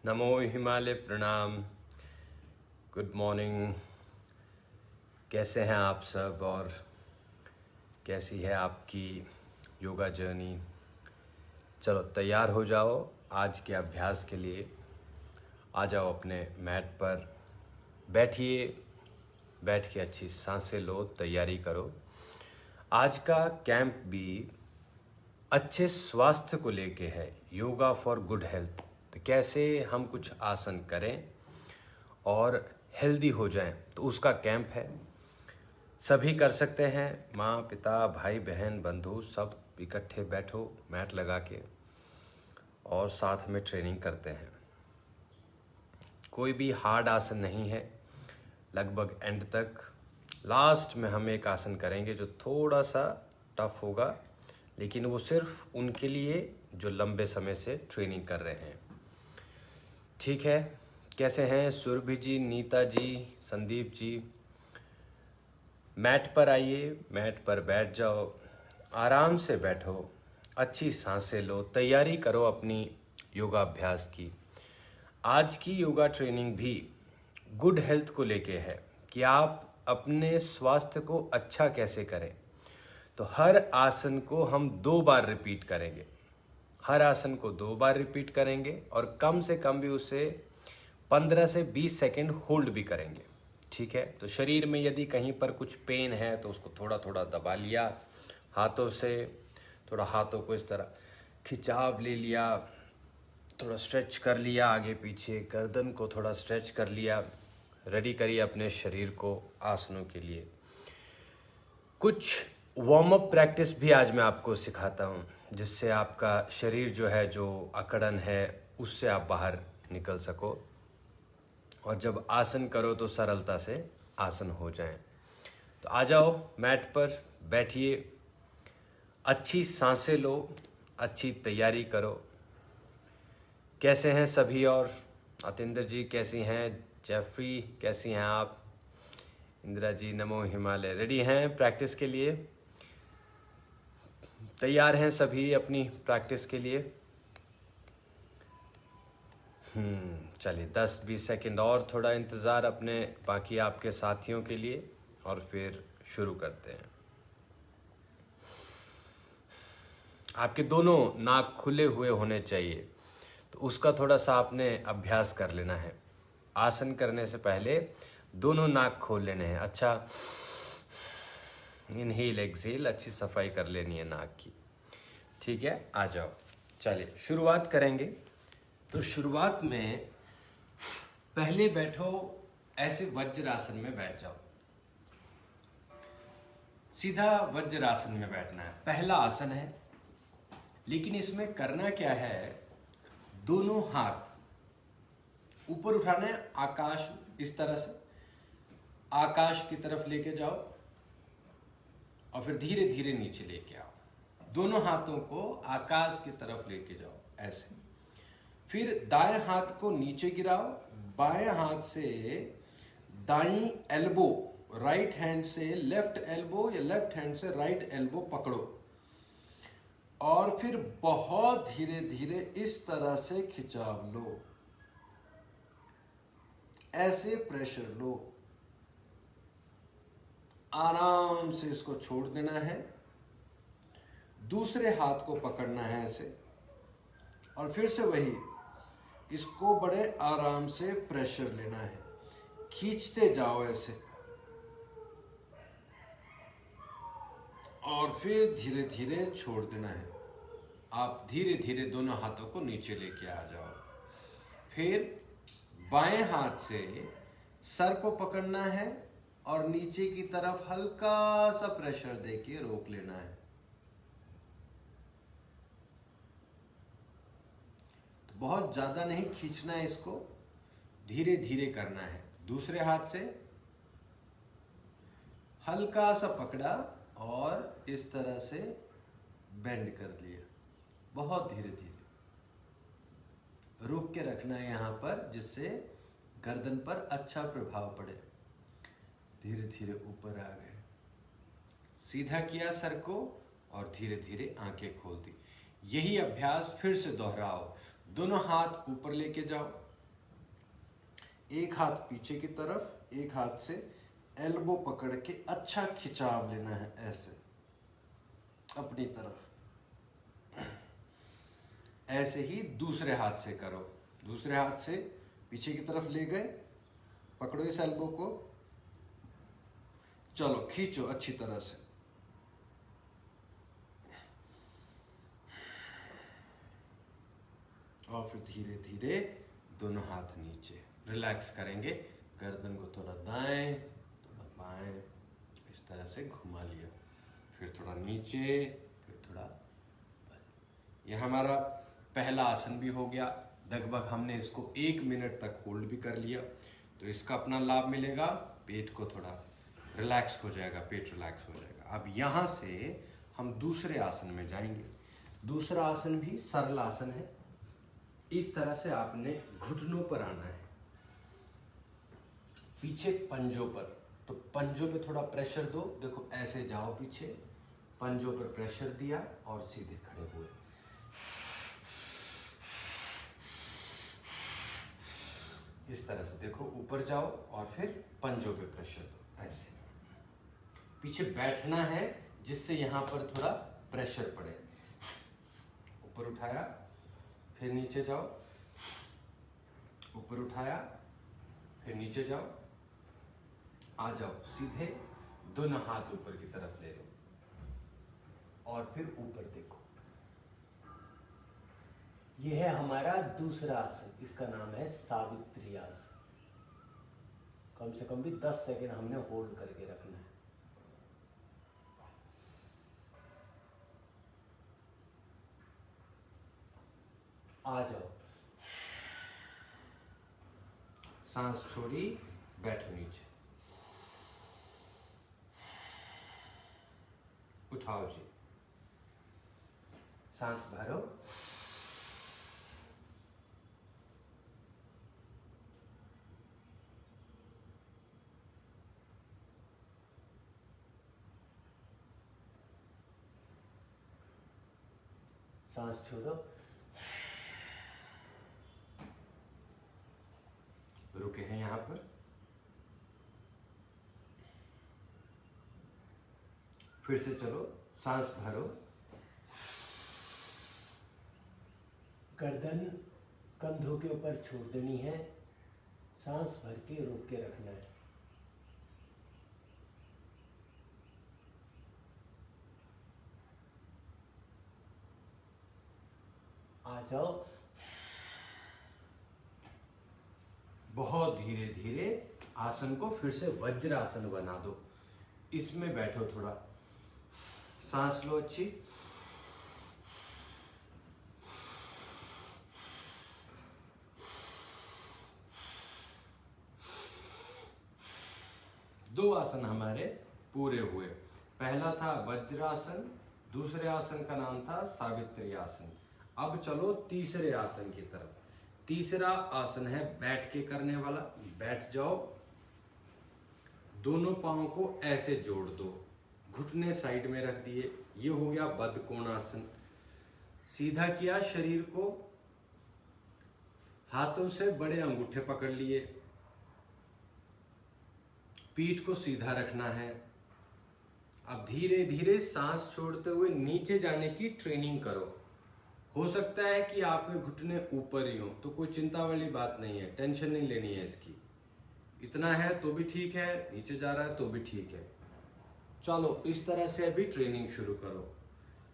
नमो हिमालय प्रणाम। Good morning. कैसे हैं आप सब और कैसी है आपकी योगा जर्नी? चलो तैयार हो जाओ आज के अभ्यास के लिए। आ जाओ अपने मैट पर, बैठिए। बैठ के अच्छी सांसें लो, तैयारी करो। आज का कैंप भी अच्छे स्वास्थ्य को लेके है, योगा फॉर गुड हेल्थ। तो कैसे हम कुछ आसन करें और हेल्दी हो जाएं, तो उसका कैंप है। सभी कर सकते हैं, माँ पिता भाई बहन बंधु सब इकट्ठे बैठो मैट लगा के और साथ में ट्रेनिंग करते हैं। कोई भी हार्ड आसन नहीं है। लगभग एंड तक लास्ट में हम एक आसन करेंगे जो थोड़ा सा टफ होगा, लेकिन वो सिर्फ उनके लिए जो लंबे समय से ट्रेनिंग कर रहे हैं। ठीक है, कैसे हैं सुरभि जी, नीता जी, संदीप जी? मैट पर आइए, मैट पर बैठ जाओ, आराम से बैठो, अच्छी सांसें लो, तैयारी करो अपनी योगाभ्यास की। आज की योगा ट्रेनिंग भी गुड हेल्थ को लेके है कि आप अपने स्वास्थ्य को अच्छा कैसे करें। तो हर आसन को हम 2 बार रिपीट करेंगे। हर आसन को 2 बार रिपीट करेंगे और कम से कम भी उसे 15 से 20 सेकंड होल्ड भी करेंगे। ठीक है, तो शरीर में यदि कहीं पर कुछ पेन है तो उसको थोड़ा थोड़ा दबा लिया हाथों से, थोड़ा हाथों को इस तरह खिंचाव ले लिया, थोड़ा स्ट्रेच कर लिया आगे पीछे, गर्दन को थोड़ा स्ट्रेच कर लिया। रेडी करिए अपने शरीर को आसनों के लिए। कुछ वार्म अप प्रैक्टिस भी आज मैं आपको सिखाता हूँ, जिससे आपका शरीर जो है, जो अकड़न है, उससे आप बाहर निकल सको और जब आसन करो तो सरलता से आसन हो जाएं। तो आ जाओ मैट पर, बैठिए, अच्छी सांसें लो, अच्छी तैयारी करो। कैसे हैं सभी? और अतिंद्र जी कैसी हैं? जेफरी कैसी हैं आप? इंदिरा जी नमो हिमालय। रेडी हैं प्रैक्टिस के लिए? तैयार हैं सभी अपनी प्रैक्टिस के लिए? चलिए 10-20 सेकंड और थोड़ा इंतज़ार अपने बाकी आपके साथियों के लिए और फिर शुरू करते हैं। आपके दोनों नाक खुले हुए होने चाहिए, तो उसका थोड़ा सा आपने अभ्यास कर लेना है। आसन करने से पहले दोनों नाक खोल लेने हैं। अच्छा, इनहेल एक्सहेल, अच्छी सफाई कर लेनी है नाक की। ठीक है, आ जाओ, चलिए शुरुआत करेंगे। तो शुरुआत में पहले बैठो ऐसे वज्रासन में बैठ जाओ। सीधा वज्रासन में बैठना है। पहला आसन है, लेकिन इसमें करना क्या है, दोनों हाथ ऊपर उठाना है, आकाश इस तरह से आकाश की तरफ लेके जाओ और फिर धीरे धीरे नीचे लेके आओ। दोनों हाथों को आकाश की तरफ लेके जाओ ऐसे। फिर दाएं हाथ को नीचे गिराओ, बाएं हाथ से दाईं एल्बो, राइट हैंड से लेफ्ट एल्बो या लेफ्ट हैंड से राइट एल्बो पकड़ो और फिर बहुत धीरे धीरे इस तरह से खिंचाव लो, ऐसे प्रेशर लो। आराम से इसको छोड़ देना है। दूसरे हाथ को पकड़ना है ऐसे और फिर से वही, इसको बड़े आराम से प्रेशर लेना है, खींचते जाओ ऐसे और फिर धीरे धीरे छोड़ देना है। आप धीरे धीरे दोनों हाथों को नीचे लेके आ जाओ। फिर बाएं हाथ से सर को पकड़ना है और नीचे की तरफ हल्का सा प्रेशर देके रोक लेना है। तो बहुत ज्यादा नहीं खींचना है, इसको धीरे धीरे करना है। दूसरे हाथ से हल्का सा पकड़ा और इस तरह से बेंड कर लिया, बहुत धीरे धीरे। रुक के रखना है यहाँ पर, जिससे गर्दन पर अच्छा प्रभाव पड़े। धीरे धीरे ऊपर आ गए, सीधा किया सर को और धीरे धीरे आंखें खोल दी। यही अभ्यास फिर से दोहराओ। दोनों हाथ ऊपर लेके जाओ, एक हाथ पीछे की तरफ, एक हाथ से एल्बो पकड़ के अच्छा खिंचाव लेना है ऐसे अपनी तरफ। ऐसे ही दूसरे हाथ से करो। दूसरे हाथ से पीछे की तरफ ले गए, पकड़ो इस एल्बो को, चलो खींचो अच्छी तरह से। और फिर धीरे धीरे दोनों हाथ नीचे, रिलैक्स करेंगे। गर्दन को थोड़ा दाएं, थोड़ा बाएं, इस तरह से घुमा लिया। फिर थोड़ा नीचे, फिर थोड़ा। यह हमारा पहला आसन भी हो गया। लगभग हमने इसको 1 मिनट तक होल्ड भी कर लिया, तो इसका अपना लाभ मिलेगा। पेट को थोड़ा रिलैक्स हो जाएगा, पेट रिलैक्स हो जाएगा। अब यहाँ से हम दूसरे आसन में जाएंगे। दूसरा आसन भी सरल आसन है। इस तरह से आपने घुटनों पर आना है, पीछे पंजों पर। तो पंजों पे थोड़ा प्रेशर दो, देखो ऐसे जाओ पीछे, पंजों पर प्रेशर दिया और सीधे खड़े हुए। इस तरह से देखो, ऊपर जाओ और फिर पंजों पे प्रेशर दो ऐसे। पीछे बैठना है जिससे यहां पर थोड़ा प्रेशर पड़े। ऊपर उठाया, फिर नीचे जाओ, ऊपर उठाया, फिर नीचे जाओ, आ जाओ सीधे, दोनों हाथ ऊपर की तरफ ले लो और फिर ऊपर देखो। यह है हमारा दूसरा आसन। इसका नाम है सावित्री आसन। कम से कम भी 10 सेकेंड हमने होल्ड करके रखना है। आ जाओ, सांस छोड़ी, बैठो नीचे, उठाओ जी, सांस भरो, सांस छोड़ो, रुके हैं यहां पर। फिर से चलो, सांस भरो, गर्दन कंधों के ऊपर छोड़ देनी है, सांस भर के रोक के रखना है। आ जाओ, बहुत धीरे धीरे आसन को फिर से वज्रासन बना दो। इसमें बैठो, थोड़ा सांस लो अच्छी, दो आसन हमारे पूरे हुए। पहला था वज्रासन, दूसरे आसन का नाम था सावित्री आसन। अब चलो तीसरे आसन की तरफ। तीसरा आसन है बैठ के करने वाला। बैठ जाओ, दोनों पांवों को ऐसे जोड़ दो, घुटने साइड में रख दिए। ये हो गया बद्धकोणासन। सीधा किया शरीर को, हाथों से बड़े अंगूठे पकड़ लिए, पीठ को सीधा रखना है। अब धीरे धीरे सांस छोड़ते हुए नीचे जाने की ट्रेनिंग करो। हो सकता है कि आपके घुटने ऊपर ही हो, तो कोई चिंता वाली बात नहीं है, टेंशन नहीं लेनी है इसकी। इतना है तो भी ठीक है, नीचे जा रहा है तो भी ठीक है। चलो इस तरह से अभी ट्रेनिंग शुरू करो।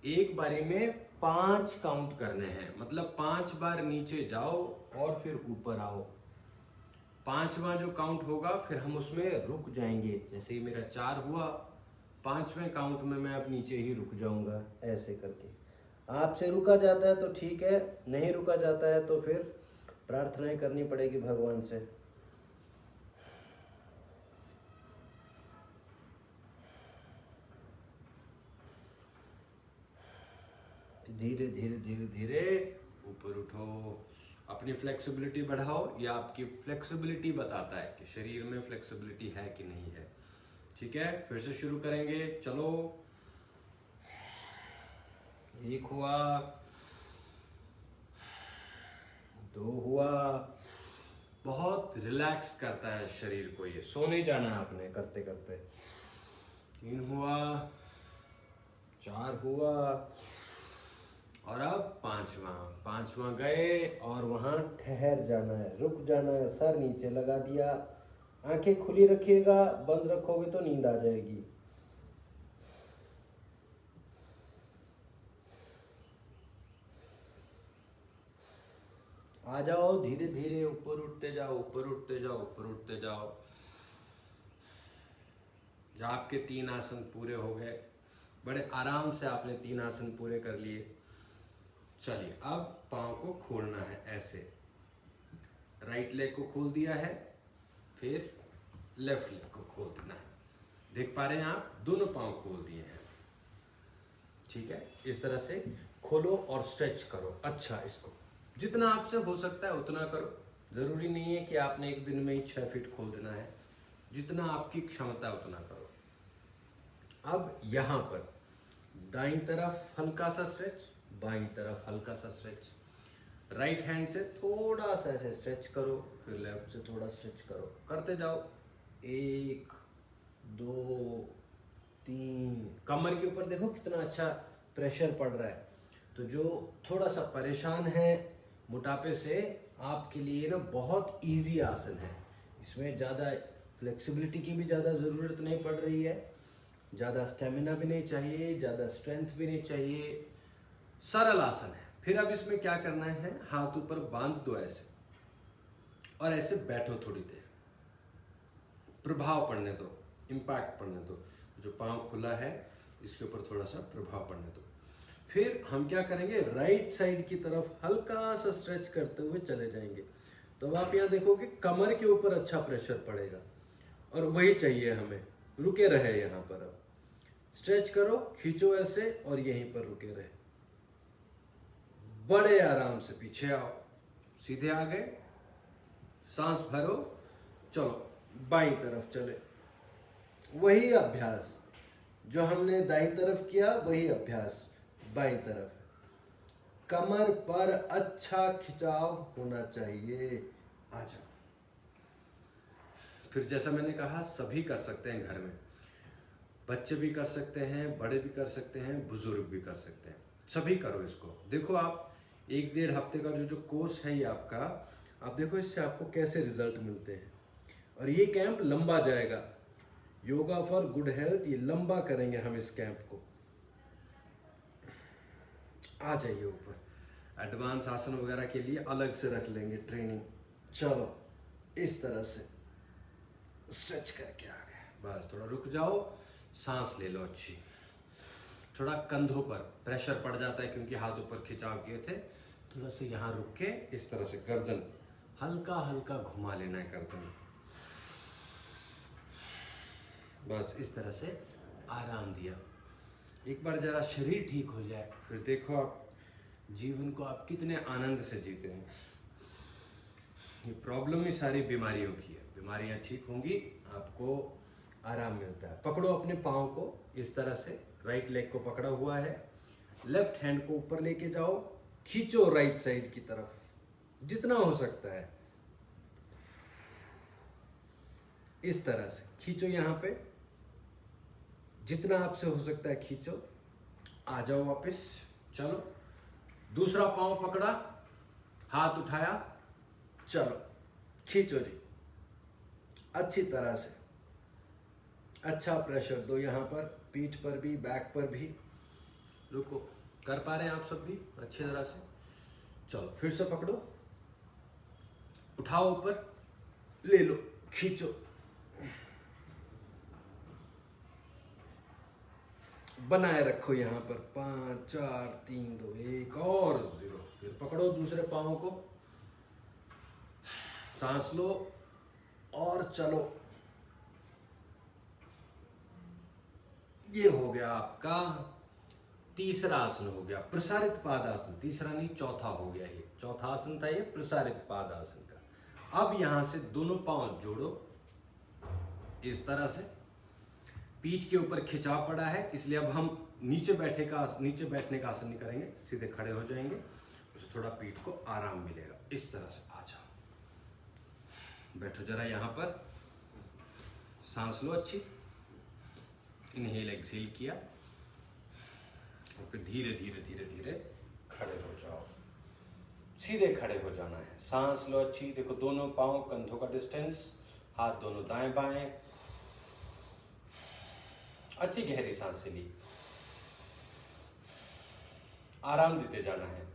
एक बारी में 5 काउंट करने हैं, मतलब 5 बार नीचे जाओ और फिर ऊपर आओ। 5वां जो काउंट होगा फिर हम उसमें रुक जाएंगे। जैसे ही मेरा 4 हुआ, 5वें काउंट में मैं अब नीचे ही रुक जाऊंगा ऐसे करके। आपसे रुका जाता है तो ठीक है, नहीं रुका जाता है तो फिर प्रार्थनाएं करनी पड़ेगी भगवान से। धीरे धीरे धीरे धीरे ऊपर उठो, अपनी फ्लेक्सिबिलिटी बढ़ाओ। या आपकी फ्लेक्सिबिलिटी बताता है कि शरीर में फ्लेक्सिबिलिटी है कि नहीं है। ठीक है, फिर से शुरू करेंगे। चलो, 1 हुआ, 2 हुआ। बहुत रिलैक्स करता है शरीर को। ये सोने जाना है आपने करते करते। 3 हुआ, 4 हुआ और अब 5वां गए और वहां ठहर जाना है, रुक जाना है, सर नीचे लगा दिया, आंखें खुली रखिएगा, बंद रखोगे तो नींद आ जाएगी। आ जाओ, धीरे धीरे ऊपर उठते जाओ, ऊपर उठते जाओ, ऊपर उठते जाओ। जब आपके 3 आसन पूरे हो गए, बड़े आराम से आपने 3 आसन पूरे कर लिए। चलिए अब पाँव को खोलना है ऐसे, राइट लेग को खोल दिया है, फिर लेफ्ट लेग को खोल देना है। देख पा रहे हैं आप, दोनों पाँव खोल दिए हैं। ठीक है, इस तरह से खोलो और स्ट्रेच करो। अच्छा, इसको जितना आपसे हो सकता है उतना करो। जरूरी नहीं है कि आपने एक दिन में ही 6 फीट खोल देना है, जितना आपकी क्षमता है उतना करो। अब यहाँ पर दाईं तरफ हल्का सा स्ट्रेच, बाईं तरफ हल्का सा स्ट्रेच। राइट हैंड से थोड़ा सा ऐसे स्ट्रेच करो, फिर लेफ्ट से थोड़ा स्ट्रेच करो, करते जाओ। 1 2 3। कमर के ऊपर देखो कितना अच्छा प्रेशर पड़ रहा है। तो जो थोड़ा सा परेशान है मोटापे से, आपके लिए ना बहुत इजी आसन है। इसमें ज़्यादा फ्लेक्सिबिलिटी की भी ज़्यादा ज़रूरत नहीं पड़ रही है, ज़्यादा स्टेमिना भी नहीं चाहिए, ज़्यादा स्ट्रेंथ भी नहीं चाहिए, सरल आसन है। फिर अब इसमें क्या करना है, हाथ ऊपर बांध दो ऐसे और ऐसे बैठो थोड़ी देर, प्रभाव पड़ने दो, इम्पैक्ट पड़ने दो। जो पाँव खुला है इसके ऊपर थोड़ा सा प्रभाव पड़ने दो। फिर हम क्या करेंगे, राइट साइड की तरफ हल्का सा स्ट्रेच करते हुए चले जाएंगे। तो अब आप यहाँ देखोगे कमर के ऊपर अच्छा प्रेशर पड़ेगा और वही चाहिए हमें। रुके रहे यहाँ पर, अब स्ट्रेच करो, खींचो ऐसे और यहीं पर रुके रहे। बड़े आराम से पीछे आओ, सीधे आ गए, सांस भरो, चलो बाईं तरफ चले। वही अभ्यास जो हमने दाईं तरफ किया, वही अभ्यास बाईं तरफ। कमर पर अच्छा खिंचाव होना चाहिए। आ जाओ। फिर जैसा मैंने कहा, सभी कर सकते हैं घर में, बच्चे भी कर सकते हैं, बड़े भी कर सकते हैं, बुजुर्ग भी कर सकते हैं। सभी करो इसको। देखो आप 1-1.5 हफ्ते का जो कोर्स है ये आपका, आप देखो इससे आपको कैसे रिजल्ट मिलते हैं। और ये कैंप लंबा जाएगा, योगा फॉर गुड हेल्थ, ये लंबा करेंगे हम इस कैंप को। आ जाइए ऊपर। एडवांस आसन वगैरह के लिए अलग से रख लेंगे ट्रेनिंग। चलो इस तरह से स्ट्रेच करके आ गए। बस थोड़ा रुक जाओ, सांस ले लो अच्छी। थोड़ा कंधों पर प्रेशर पड़ जाता है क्योंकि हाथ ऊपर खिंचाव किए थे। थोड़ा सा यहाँ रुक के इस तरह से गर्दन हल्का हल्का घुमा लेना है गर्दन। बस इस तरह से आराम दिया। एक बार जरा शरीर ठीक हो जाए, फिर देखो आप जीवन को आप कितने आनंद से जीते हैं। ये प्रॉब्लम ही सारी बीमारियों की है। बीमारियां ठीक होंगी, आपको आराम मिलता है। पकड़ो अपने पाँव को इस तरह से, राइट लेग को पकड़ा हुआ है, लेफ्ट हैंड को ऊपर लेके जाओ, खींचो राइट साइड की तरफ जितना हो सकता है। इस तरह से खींचो, यहाँ पे जितना आपसे हो सकता है खींचो। आ जाओ वापस, चलो। दूसरा पाँव पकड़ा, हाथ उठाया, चलो खींचो जी अच्छी तरह से। अच्छा प्रेशर दो यहाँ पर, पीठ पर भी, बैक पर भी। रुको, कर पा रहे हैं आप सब भी अच्छी तरह से? चलो फिर से पकड़ो, उठाओ ऊपर, ले लो, खींचो, बनाए रखो यहाँ पर। 5 4 3 2 1 और 0। फिर पकड़ो दूसरे पाँव को, सांस लो और चलो। ये हो गया आपका तीसरा आसन, हो गया प्रसारित पादासन। तीसरा नहीं, चौथा हो गया। ये चौथा आसन था, ये प्रसारित पादासन का। अब यहां से दोनों पांव जोड़ो इस तरह से। पीठ के ऊपर खिंचाव पड़ा है, इसलिए अब हम नीचे बैठने का आसन नहीं करेंगे, सीधे खड़े हो जाएंगे। उससे थोड़ा पीठ को आराम मिलेगा। इस तरह से आ जाओ। बैठो जरा यहाँ पर, सांस लो अच्छी, इनहेल एक्सहेल किया और फिर धीरे धीरे धीरे धीरे खड़े हो जाओ। सीधे खड़े हो जाना है, सांस लो अच्छी। देखो दोनों पांव कंधों का डिस्टेंस, हाथ दोनों दाएं बाएं, अच्छी गहरी सांसें ली, आराम देते जाना है।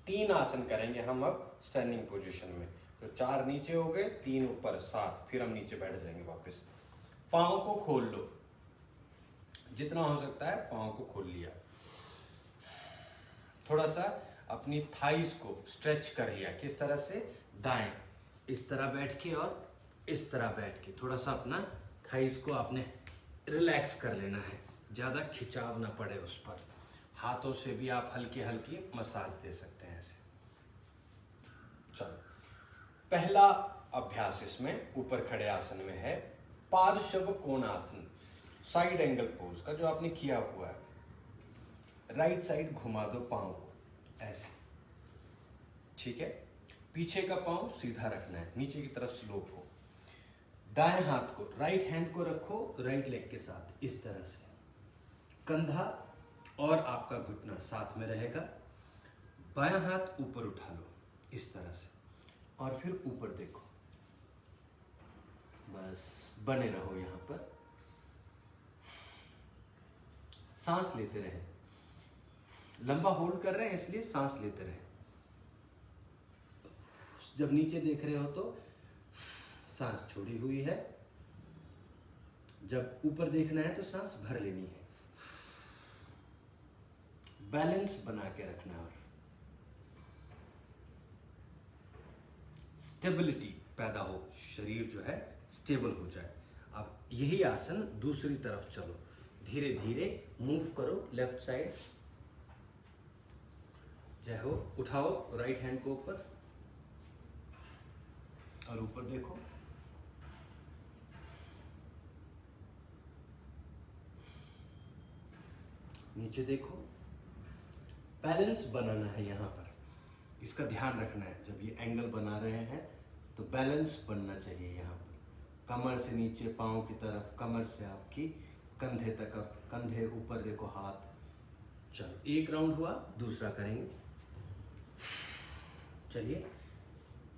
तीन आसन करेंगे हम अब स्टैंडिंग पोजीशन में। तो 4 नीचे हो गए, 3 ऊपर, 7, फिर हम नीचे बैठ जाएंगे वापस। पाँव को खोल लो, जितना हो सकता है पाँव को खोल लिया। थोड़ा सा अपनी थाइस को स्ट्रेच कर लिया। किस तरह से? दाएं इस तरह बैठ के और इस तरह बैठ के थोड़ा सा अपना थाइस को आपने रिलैक्स कर लेना है, ज़्यादा खिंचाव ना पड़े उस पर। हाथों से भी आप हल्की हल्की मसाज दे सकते हैं ऐसे। चलो, पहला अभ्यास इसमें ऊपर खड़े आसन में है पार्श्व कोणासन, साइड एंगल पोज का जो आपने किया हुआ है। राइट साइड घुमा दो पांव को ऐसे, ठीक है। पीछे का पांव सीधा रखना है, नीचे की तरफ स्लोप हो। दाएं हाथ को, राइट हैंड को रखो राइट लेग के साथ इस तरह से, कंधा और आपका घुटना साथ में रहेगा। बायां हाथ ऊपर उठा लो इस तरह से और फिर ऊपर देखो। बस बने रहो यहां पर, सांस लेते रहे। लंबा होल्ड कर रहे हैं इसलिए सांस लेते रहे। जब नीचे देख रहे हो तो सांस छोड़ी हुई है, जब ऊपर देखना है तो सांस भर लेनी है। बैलेंस बना के रखना और स्टेबिलिटी पैदा हो, शरीर जो है स्टेबल हो जाए। अब यही आसन दूसरी तरफ चलो, धीरे धीरे मूव करो लेफ्ट साइड। जय हो, उठाओ राइट हैंड को ऊपर और ऊपर देखो। नीचे देखो। बैलेंस बनाना है यहाँ पर, इसका ध्यान रखना है। जब ये एंगल बना रहे हैं तो बैलेंस बनना चाहिए यहाँ पर। कमर से नीचे पाँव की तरफ, कमर से आपकी कंधे तक, कंधे ऊपर देखो, हाथ। चलो, एक राउंड हुआ, दूसरा करेंगे। चलिए,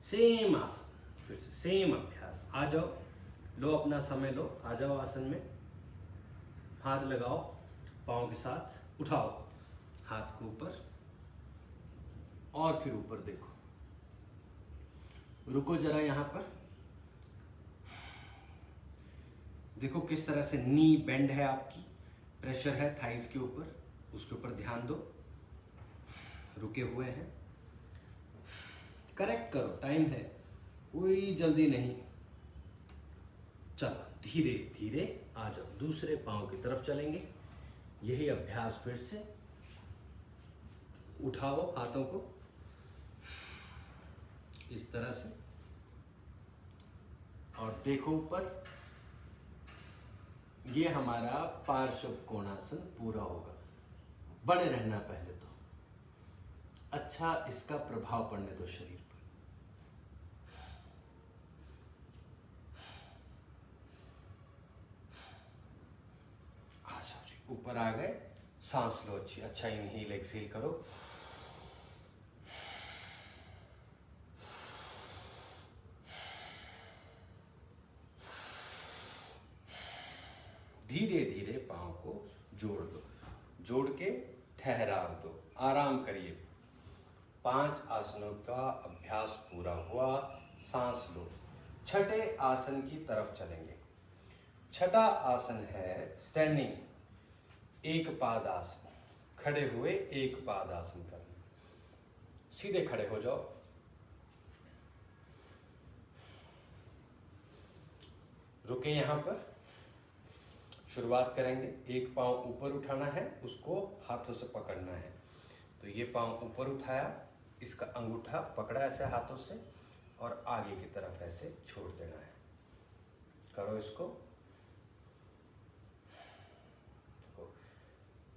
सेम आसन, फिर से सेम अभ्यास। आ जाओ, लो अपना समय लो, आ जाओ आसन में। हाथ लगाओ पाँव के साथ, उठाओ हाथ को ऊपर और फिर ऊपर देखो। रुको जरा यहाँ पर, देखो किस तरह से नी बेंड है आपकी, प्रेशर है थाइस के ऊपर, उसके ऊपर ध्यान दो। रुके हुए हैं, करेक्ट करो, टाइम है, कोई जल्दी नहीं। चलो धीरे धीरे आ जाओ, दूसरे पांव की तरफ चलेंगे। यही अभ्यास फिर से। उठाओ हाथों को इस तरह से और देखो ऊपर। ये हमारा पार्श्व कोणासन पूरा होगा। बने रहना पहले तो, अच्छा इसका प्रभाव पड़ने दो शरीर पर। आ जाओ जी, ऊपर आ गए। सांस लो अच्छी, अच्छा इनहेल एक्सहेल करो। धीरे धीरे पांव को जोड़ दो, जोड़ के ठहराव दो, आराम करिए। 5 आसनों का अभ्यास पूरा हुआ। सांस लो। छठे आसन की तरफ चलेंगे। छठा आसन है स्टैंडिंग एक पाद आसन। खड़े हुए एक पाद आसन करना। सीधे खड़े हो जाओ। रुके यहां पर, शुरुआत करेंगे। एक पांव ऊपर उठाना है, उसको हाथों से पकड़ना है। तो ये पांव ऊपर उठाया, इसका अंगूठा पकड़ा ऐसे हाथों से और आगे की तरफ ऐसे छोड़ देना है। करो इसको।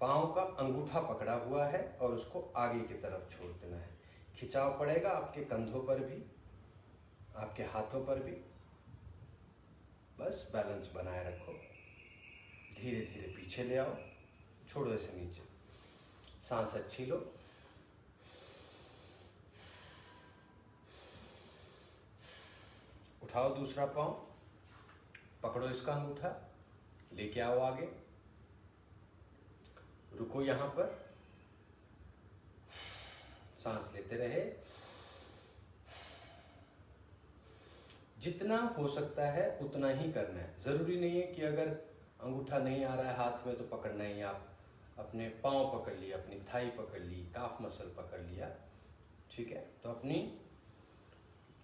पाँव का अंगूठा पकड़ा हुआ है और उसको आगे की तरफ छोड़ देना है। खिंचाव पड़ेगा आपके कंधों पर भी, आपके हाथों पर भी। बस बैलेंस बनाए रखो। धीरे धीरे पीछे ले आओ, छोड़ो इसे नीचे। सांस अच्छी लो। उठाओ दूसरा पाँव, पकड़ो इसका अंगूठा, लेके आओ आगे। रुको यहाँ पर, सांस लेते रहे। जितना हो सकता है उतना ही करना है। जरूरी नहीं है कि अगर अंगूठा नहीं आ रहा है हाथ में तो पकड़ना ही। आप अपने पाँव पकड़ लिए, अपनी थाई पकड़ ली, काफ मसल पकड़ लिया, ठीक है। तो अपनी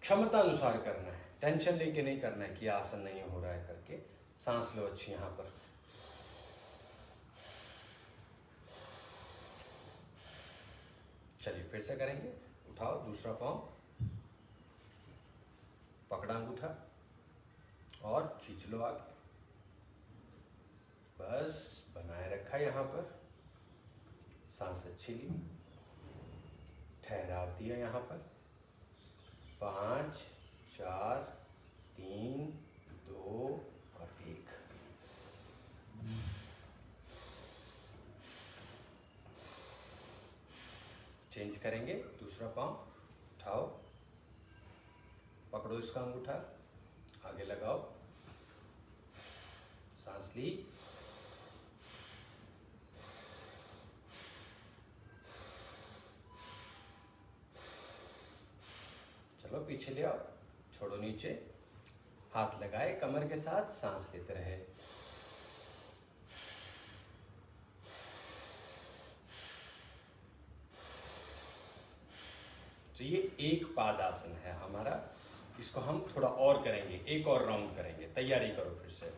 क्षमता अनुसार करना है, टेंशन लेके नहीं करना है कि आसन नहीं हो रहा है करके। सांस लो अच्छी यहाँ पर। चलिए फिर से करेंगे। उठाओ दूसरा पाँव, पकड़ा अंगूठा और खींच लो आगे। बस बनाए रखा यहाँ पर। सांस अच्छी ली, ठहराव दिया यहाँ पर। 5 4 3 2 और 1। चेंज करेंगे। दूसरा पाँव उठाओ, पकड़ो इसका अंगूठा, आगे लगाओ। सांस ली, चलो पीछे ले आओ, छोड़ो नीचे। हाथ लगाए कमर के साथ, सांस लेते रहे। तो ये एक पाद आसन है हमारा। इसको हम थोड़ा और करेंगे, एक और राउंड करेंगे। तैयारी करो फिर से।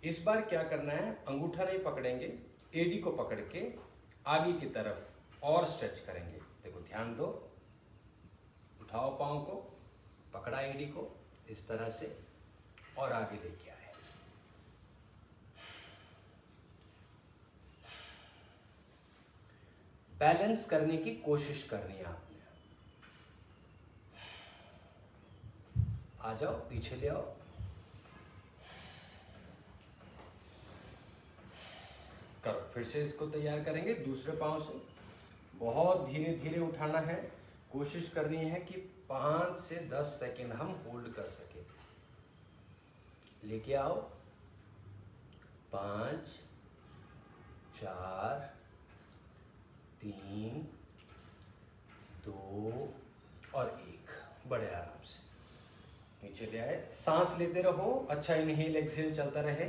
इस बार क्या करना है, अंगूठा नहीं पकड़ेंगे, एडी को पकड़ के आगे की तरफ और स्ट्रेच करेंगे। देखो ध्यान दो, उठाओ पाँव को, पकड़ा एडी को इस तरह से और आगे लेके आए। बैलेंस करने की कोशिश करनी है आपने। आ जाओ, पीछे ले आओ। करो फिर से। इसको तैयार करेंगे दूसरे पांव से। बहुत धीरे धीरे उठाना है। कोशिश करनी है कि 5 से 10 सेकेंड हम होल्ड कर सके। लेके आओ। 5 4 3 2 और 1। बड़े आराम से नीचे ले आए। सांस लेते रहो, अच्छा इनहेल एक्सहेल चलता रहे।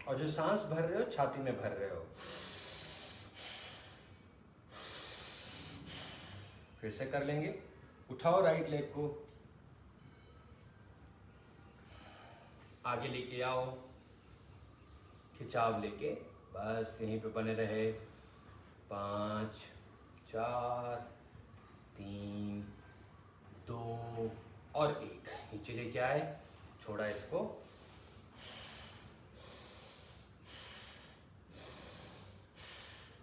और जो सांस भर रहे हो छाती में भर रहे हो। फिर से कर लेंगे। उठाओ राइट लेग को, आगे लेके आओ, खिंचाव लेके बस यहीं पे बने रहे। 5 4 3 2 और 1। नीचे लेके आए, छोड़ा इसको।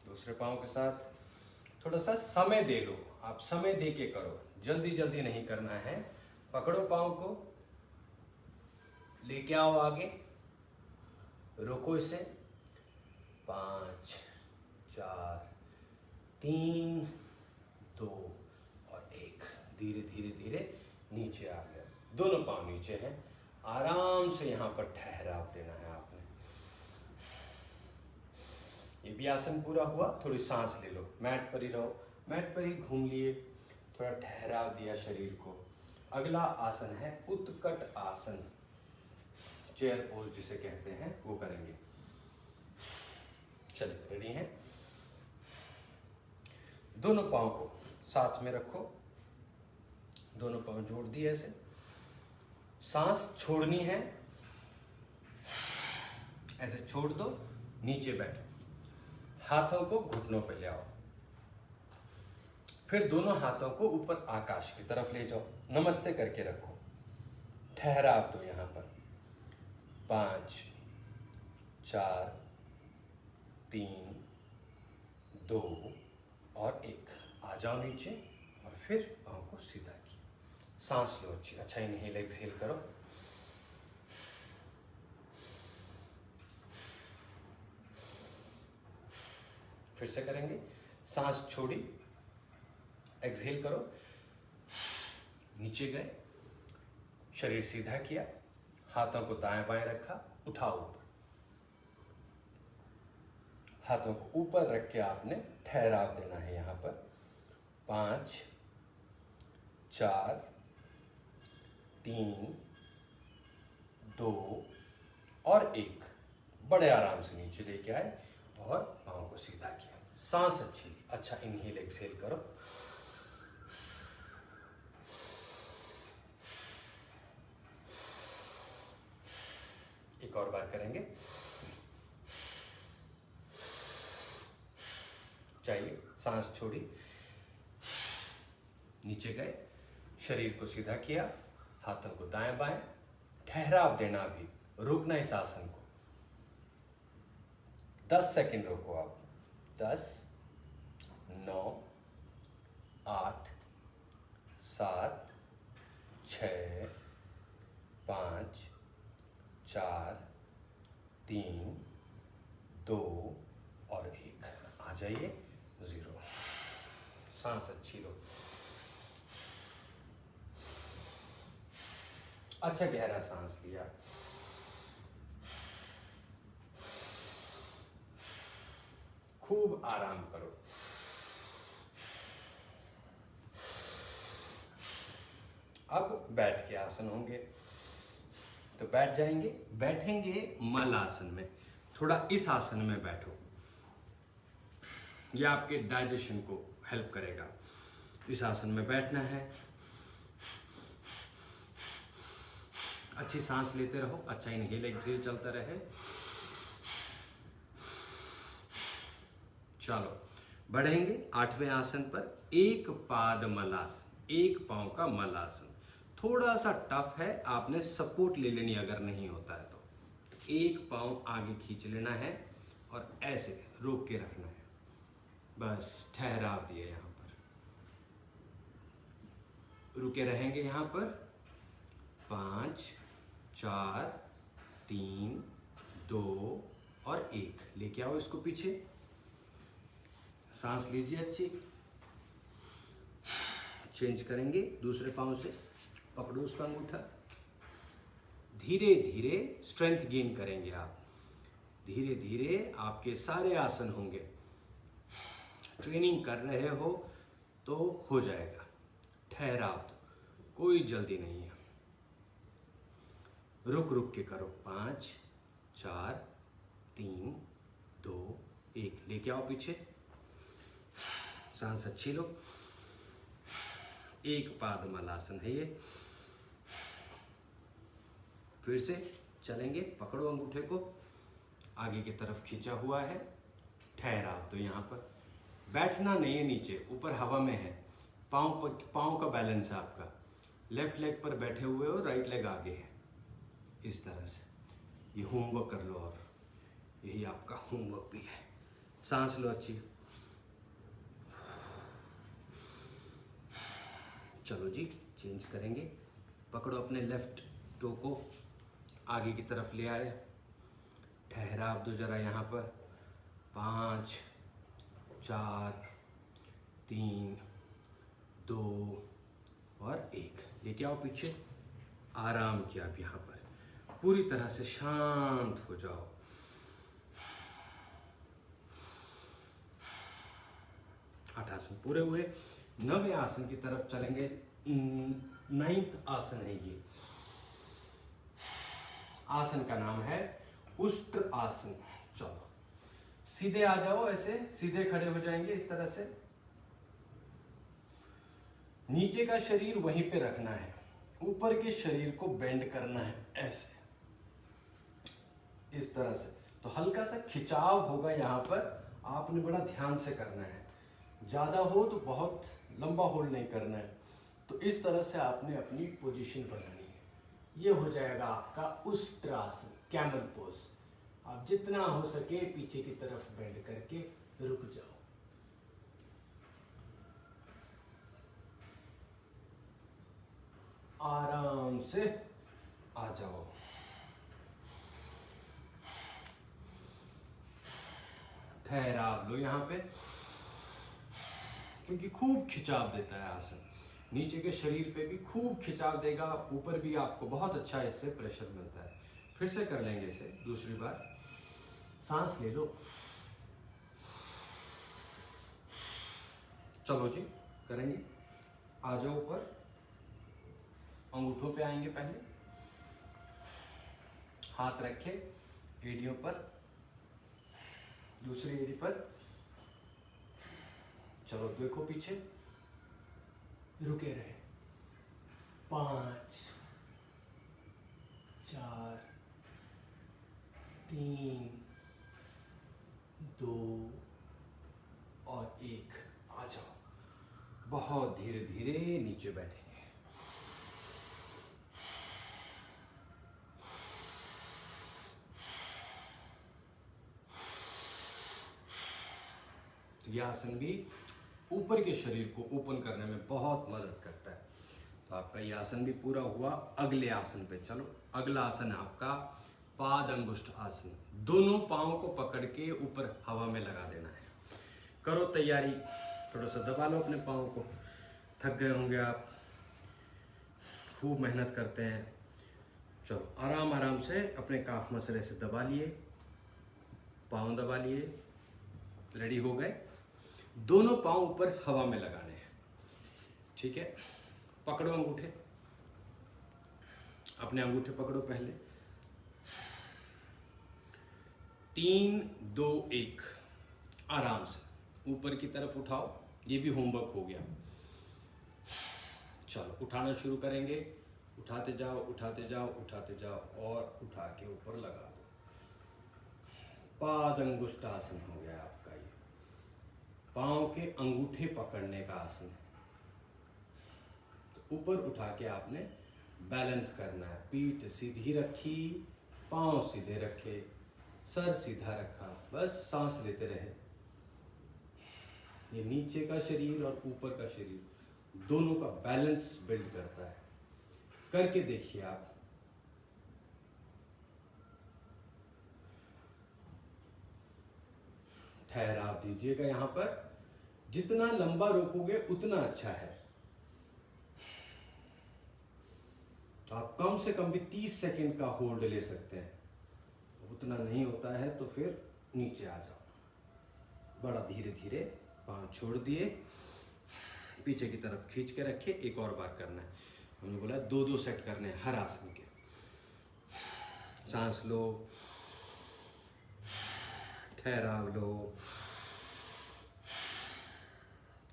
दूसरे पाँव के साथ थोड़ा सा समय दे लो। आप समय दे के करो, जल्दी जल्दी नहीं करना है। पकड़ो पाँव को, लेके आओ आगे, रोको इसे। 5 4 3 2 और 1। धीरे धीरे धीरे नीचे आ गया। दोनों पाँव नीचे हैं। आराम से यहाँ पर ठहराव देना है आपने। ये भी आसन पूरा हुआ। थोड़ी सांस ले लो, मैट पर ही रहो। मैट पर ही घूम लिए, थोड़ा ठहराव दिया शरीर को। अगला आसन है उत्कट आसन, चेयर पोज जिसे कहते हैं, वो करेंगे। चलिए रेडी हैं। दोनों पाँव को साथ में रखो, दोनों पाँव जोड़ दिए ऐसे। सांस छोड़नी है, ऐसे छोड़ दो, नीचे बैठो। हाथों को घुटनों पे ले आओ। फिर दोनों हाथों को ऊपर आकाश की तरफ ले जाओ। नमस्ते करके रखो। ठहराव दो यहाँ पर। 5 4, 3, 2 और 1। आ जाओ नीचे और फिर पाँव को सीधा किया। सांस लो अच्छी। अच्छा इनहेल एक्सहेल करो। फिर से करेंगे। सांस छोड़ी, एक्सहेल करो, नीचे गए, शरीर सीधा किया, हाथों को दाएं बाएं रखा, उठाओ ऊपर। हाथों को ऊपर रख के आपने ठहराव देना है यहां पर। 5, 4, 3, 2 और 1। बड़े आराम से नीचे लेके आए और पाँव को सीधा किया। सांस अच्छी ली। अच्छा इनहेल एक्सहेल करो। एक और बार करेंगे। चाहिए, सांस छोड़ी, नीचे गए, शरीर को सीधा किया, हाथों को दाएं बाएं, ठहराव देना। भी रुकना इस आसन को। 10 सेकंड रोको आप। 10, 9, 8, 7, 6, 5, 4, 3, 2 और 1। आ जाइए 0। सांस अच्छी लो। अच्छा गहरा सांस लिया। खूब आराम करो। अब बैठ के आसन होंगे तो बैठ जाएंगे। बैठेंगे मल आसन में। थोड़ा इस आसन में बैठो, यह आपके डाइजेशन को हेल्प करेगा। इस आसन में बैठना है। अच्छी सांस लेते रहो। अच्छा इनहेल एक्सहेल चलता रहे। चलो बढ़ेंगे 8वें आसन पर। एक पाद मलासन, एक पांव का मलासन। थोड़ा सा टफ है, आपने सपोर्ट ले लेनी अगर नहीं होता है तो। एक पांव आगे खींच लेना है और ऐसे रोक के रखना है। बस ठहराव दिए। यहां पर रुके रहेंगे। यहां पर 5, 4, 3, 2 और 1। लेके आओ इसको पीछे। सांस लीजिए अच्छी। चेंज करेंगे दूसरे पांव से। पकड़ो उसका अंगूठा। धीरे धीरे स्ट्रेंथ गेन करेंगे आप। धीरे धीरे आपके सारे आसन होंगे। ट्रेनिंग कर रहे हो तो हो जाएगा। ठहराव तो कोई जल्दी नहीं है। रुक रुक के करो। 5, 4, 3, 2, 1। लेके आओ पीछे। सांस अच्छी लो। एक पाद मलासन है ये। फिर से चलेंगे। पकड़ो अंगूठे को, आगे की तरफ खींचा हुआ है। ठहराव तो यहाँ पर बैठना नहीं है, नीचे ऊपर हवा में है। पाँव का बैलेंस है आपका। लेफ्ट लेग पर बैठे हुए हो, राइट लेग आगे है। इस तरह से ये होमवर्क कर लो और यही आपका होमवर्क भी है। सांस लो अच्छी। चलो जी चेंज करेंगे। पकड़ो अपने लेफ्ट टो को, आगे की तरफ ले आए। ठहराव दो जरा यहाँ पर। 5, 4, 3, 2 और 1। लेके आओ पीछे। आराम किया। अब यहाँ पर पूरी तरह से शांत हो जाओ। आठ आसन पूरे हुए। 9वें आसन की तरफ चलेंगे। 9th आसन है ये। आसन का नाम है उष्ट्र आसन। चलो सीधे आ जाओ। ऐसे सीधे खड़े हो जाएंगे इस तरह से। नीचे का शरीर वहीं पे रखना है, ऊपर के शरीर को बेंड करना है ऐसे, इस तरह से। तो हल्का सा खिंचाव होगा यहाँ पर, आपने बड़ा ध्यान से करना है। ज्यादा हो तो बहुत लंबा होल्ड नहीं करना है। तो इस तरह से आपने अपनी पोजीशन बनानी है। ये हो जाएगा आपका उष्ट्रासन, कैमल पोज। आप जितना हो सके पीछे की तरफ बेंड करके रुक जाओ। आराम से आ जाओ। ठहराव लो यहाँ पे, क्योंकि खूब खिंचाव देता है आसन, नीचे के शरीर पे भी खूब खिंचाव देगा, ऊपर भी आपको बहुत अच्छा इससे प्रेशर मिलता है। फिर से कर लेंगे इसे दूसरी बार। सांस ले लो। चलो जी करेंगे। आ जाओ ऊपर, अंगूठों पे आएंगे पहले, हाथ रखे एड़ियों पर, दूसरी एड़ी पर। चलो देखो पीछे, रुके रहे। 5 4 3 2 और 1। आ जाओ। बहुत धीरे धीरे नीचे बैठेंगे। तो यह आसन भी ऊपर के शरीर को ओपन करने में बहुत मदद करता है। तो आपका यह आसन भी पूरा हुआ। अगले आसन पे चलो। अगला आसन है आपका पाद अंगुष्ठ आसन। दोनों पांवों को पकड़ के ऊपर हवा में लगा देना है। करो तैयारी। थोड़ा सा दबा लो अपने पाँव को। थक गए होंगे आप, खूब मेहनत करते हैं। चलो आराम आराम से अपने काफ मसले से दबा लिए, पाँव दबा लिए। रेडी हो गए। दोनों पाँव ऊपर हवा में लगाने हैं। ठीक है, पकड़ो अंगूठे, अपने अंगूठे पकड़ो पहले। 3 2 1 आराम से ऊपर की तरफ उठाओ। ये भी होमवर्क हो गया। चलो उठाना शुरू करेंगे। उठाते जाओ उठाते जाओ उठाते जाओ और उठा के ऊपर लगा दो। पाद अंगुष्ठ आसन हो गया आपका। ये पांव के अंगूठे पकड़ने का आसन है। तो ऊपर उठा के आपने बैलेंस करना है। पीठ सीधी रखी, पांव सीधे रखे, सर सीधा रखा, बस सांस लेते रहे। ये नीचे का शरीर और ऊपर का शरीर दोनों का बैलेंस बिल्ड करता है। करके देखिए आप। ठहराव दीजिएगा यहाँ पर। जितना लंबा रोकोगे उतना अच्छा है। आप कम से कम भी 30 सेकंड का होल्ड ले सकते हैं। उतना नहीं होता है तो फिर नीचे आ जाओ। बड़ा धीरे धीरे पांव छोड़ दिए, पीछे की तरफ खींच के रखे। एक और बार करना है। हमने बोला 2-2 सेट करने हैं हर आसन के। सांस लो, ठहराव लो।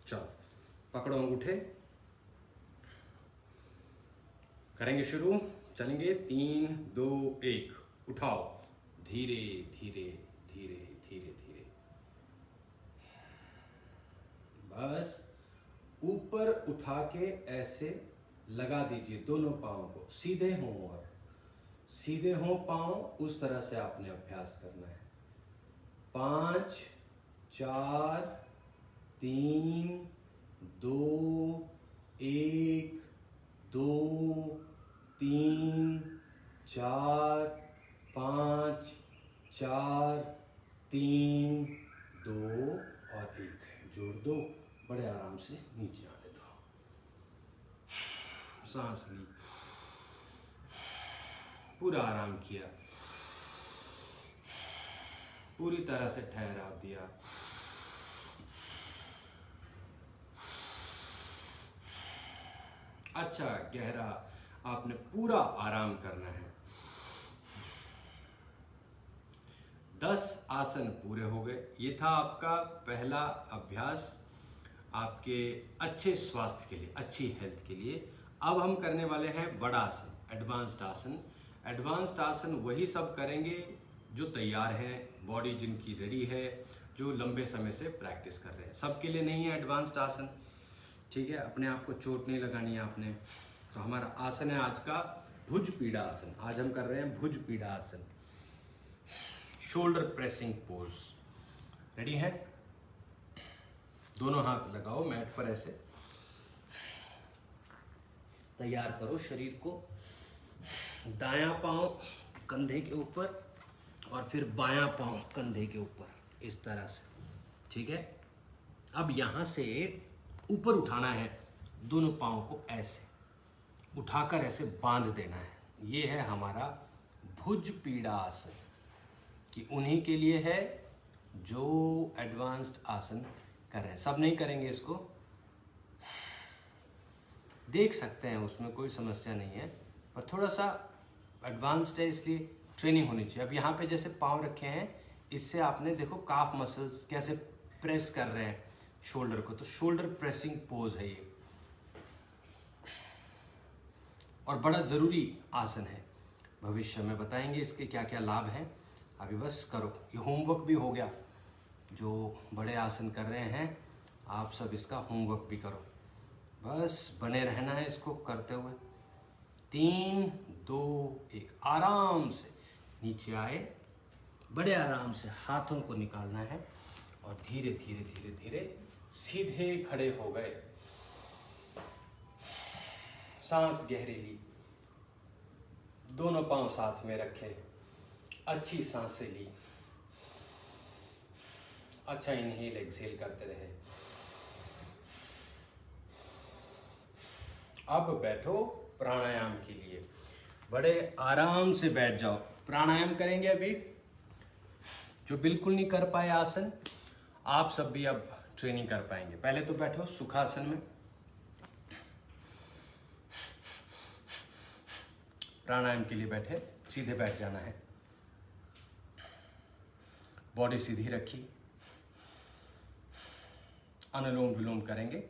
चलो पकड़ो अंगूठे, करेंगे शुरू। चलेंगे 3 2 1 उठाओ। धीरे धीरे धीरे धीरे धीरे, बस ऊपर उठा के ऐसे लगा दीजिए। दोनों पाँव को सीधे हों और सीधे हों पाँव, उस तरह से आपने अभ्यास करना है। 5 4 3 2 1 2 3 4 5 4 3 2 और 1 जोड़ दो। बड़े आराम से नीचे आने दो। सांस ली, पूरा आराम किया, पूरी तरह से ठहराव दिया। अच्छा गहरा आपने पूरा आराम करना है। 10 आसन पूरे हो गए। ये था आपका पहला अभ्यास आपके अच्छे स्वास्थ्य के लिए, अच्छी हेल्थ के लिए। अब हम करने वाले हैं बड़ा आसन, एडवांस्ड आसन। एडवांस्ड आसन वही सब करेंगे जो तैयार हैं, बॉडी जिनकी रेडी है, जो लंबे समय से प्रैक्टिस कर रहे हैं। सबके लिए नहीं है एडवांस्ड आसन, ठीक है। अपने आप को चोट नहीं लगानी है आपने। तो हमारा आसन है आज का भुज पीड़ा आसन। आज हम कर रहे हैं भुज पीड़ा आसन। Shoulder pressing pose. रेडी है? दोनों हाथ लगाओ मैट पर, ऐसे तैयार करो शरीर को। दायां पांव कंधे के ऊपर और फिर बायां पांव कंधे के ऊपर, इस तरह से। ठीक है? अब यहां से ऊपर उठाना है दोनों पांव को, ऐसे उठाकर ऐसे बांध देना है। ये है हमारा भुज पीड़ा आसन, कि उन्हीं के लिए है जो एडवांस्ड आसन कर रहे हैं। सब नहीं करेंगे इसको, देख सकते हैं, उसमें कोई समस्या नहीं है, पर थोड़ा सा एडवांस्ड है इसलिए ट्रेनिंग होनी चाहिए। अब यहाँ पे जैसे पाँव रखे हैं, इससे आपने देखो काफ मसल्स कैसे प्रेस कर रहे हैं शोल्डर को, तो शोल्डर प्रेसिंग पोज है ये, और बड़ा ज़रूरी आसन है। भविष्य में बताएंगे इसके क्या क्या लाभ हैं, अभी बस करो। ये होमवर्क भी हो गया, जो बड़े आसन कर रहे हैं आप सब इसका होमवर्क भी करो। बस बने रहना है इसको करते हुए। 3 2 1, आराम से नीचे आए, बड़े आराम से हाथों को निकालना है और धीरे धीरे धीरे धीरे सीधे खड़े हो गए। सांस गहरी ली, दोनों पांव साथ में रखे, अच्छी सांसें ली, अच्छा इनहेल एक्सहेल करते रहे। अब बैठो प्राणायाम के लिए, बड़े आराम से बैठ जाओ। प्राणायाम करेंगे अभी। जो बिल्कुल नहीं कर पाए आसन, आप सब भी अब ट्रेनिंग कर पाएंगे। पहले तो बैठो सुखासन में, प्राणायाम के लिए बैठे, सीधे बैठ जाना है, बॉडी सीधी रखी, अनुलोम विलोम करेंगे।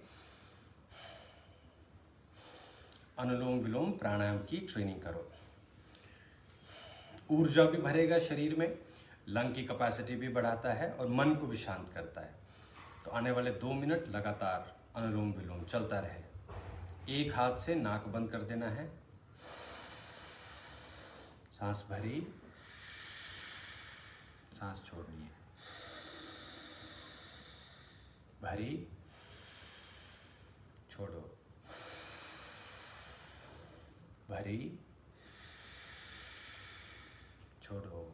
अनुलोम विलोम प्राणायाम की ट्रेनिंग करो, ऊर्जा भी भरेगा शरीर में, लंग की कैपेसिटी भी बढ़ाता है और मन को भी शांत करता है। तो आने वाले 2 मिनट लगातार अनुलोम विलोम चलता रहे। एक हाथ से नाक बंद कर देना है, सांस भरी, सांस छोड़नी है, भरी, छोड़ो, भरी, छोड़ो,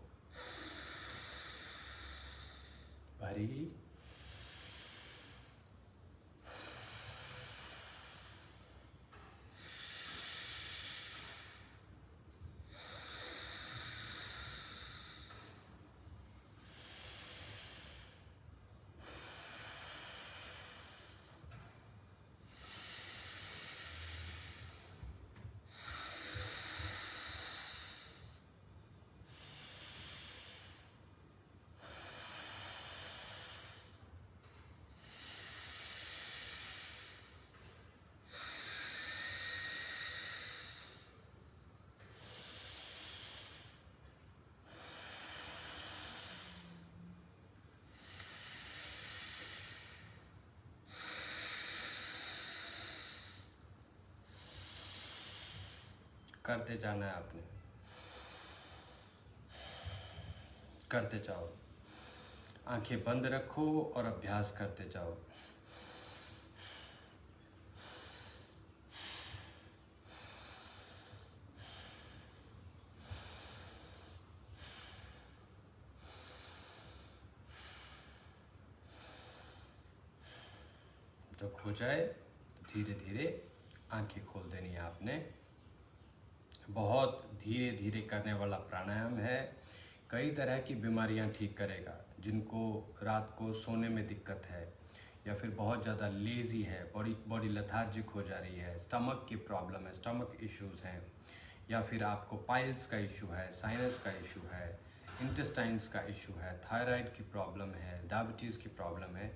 भरी, करते जाना है आपने, करते जाओ। आंखें बंद रखो और अभ्यास करते जाओ। जब हो जाए तो धीरे धीरे आंखें खोल देनी है आपने। बहुत धीरे धीरे करने वाला प्राणायाम है। कई तरह की बीमारियां ठीक करेगा। जिनको रात को सोने में दिक्कत है, या फिर बहुत ज़्यादा लेज़ी है, बॉडी लेथार्जिक हो जा रही है, स्टमक की प्रॉब्लम है, स्टमक इश्यूज हैं, या फिर आपको पाइल्स का इशू है, साइनस का इशू है, इंटेस्टाइन्स का इशू है, थायराइड की प्रॉब्लम है, डायबिटीज़ की प्रॉब्लम है,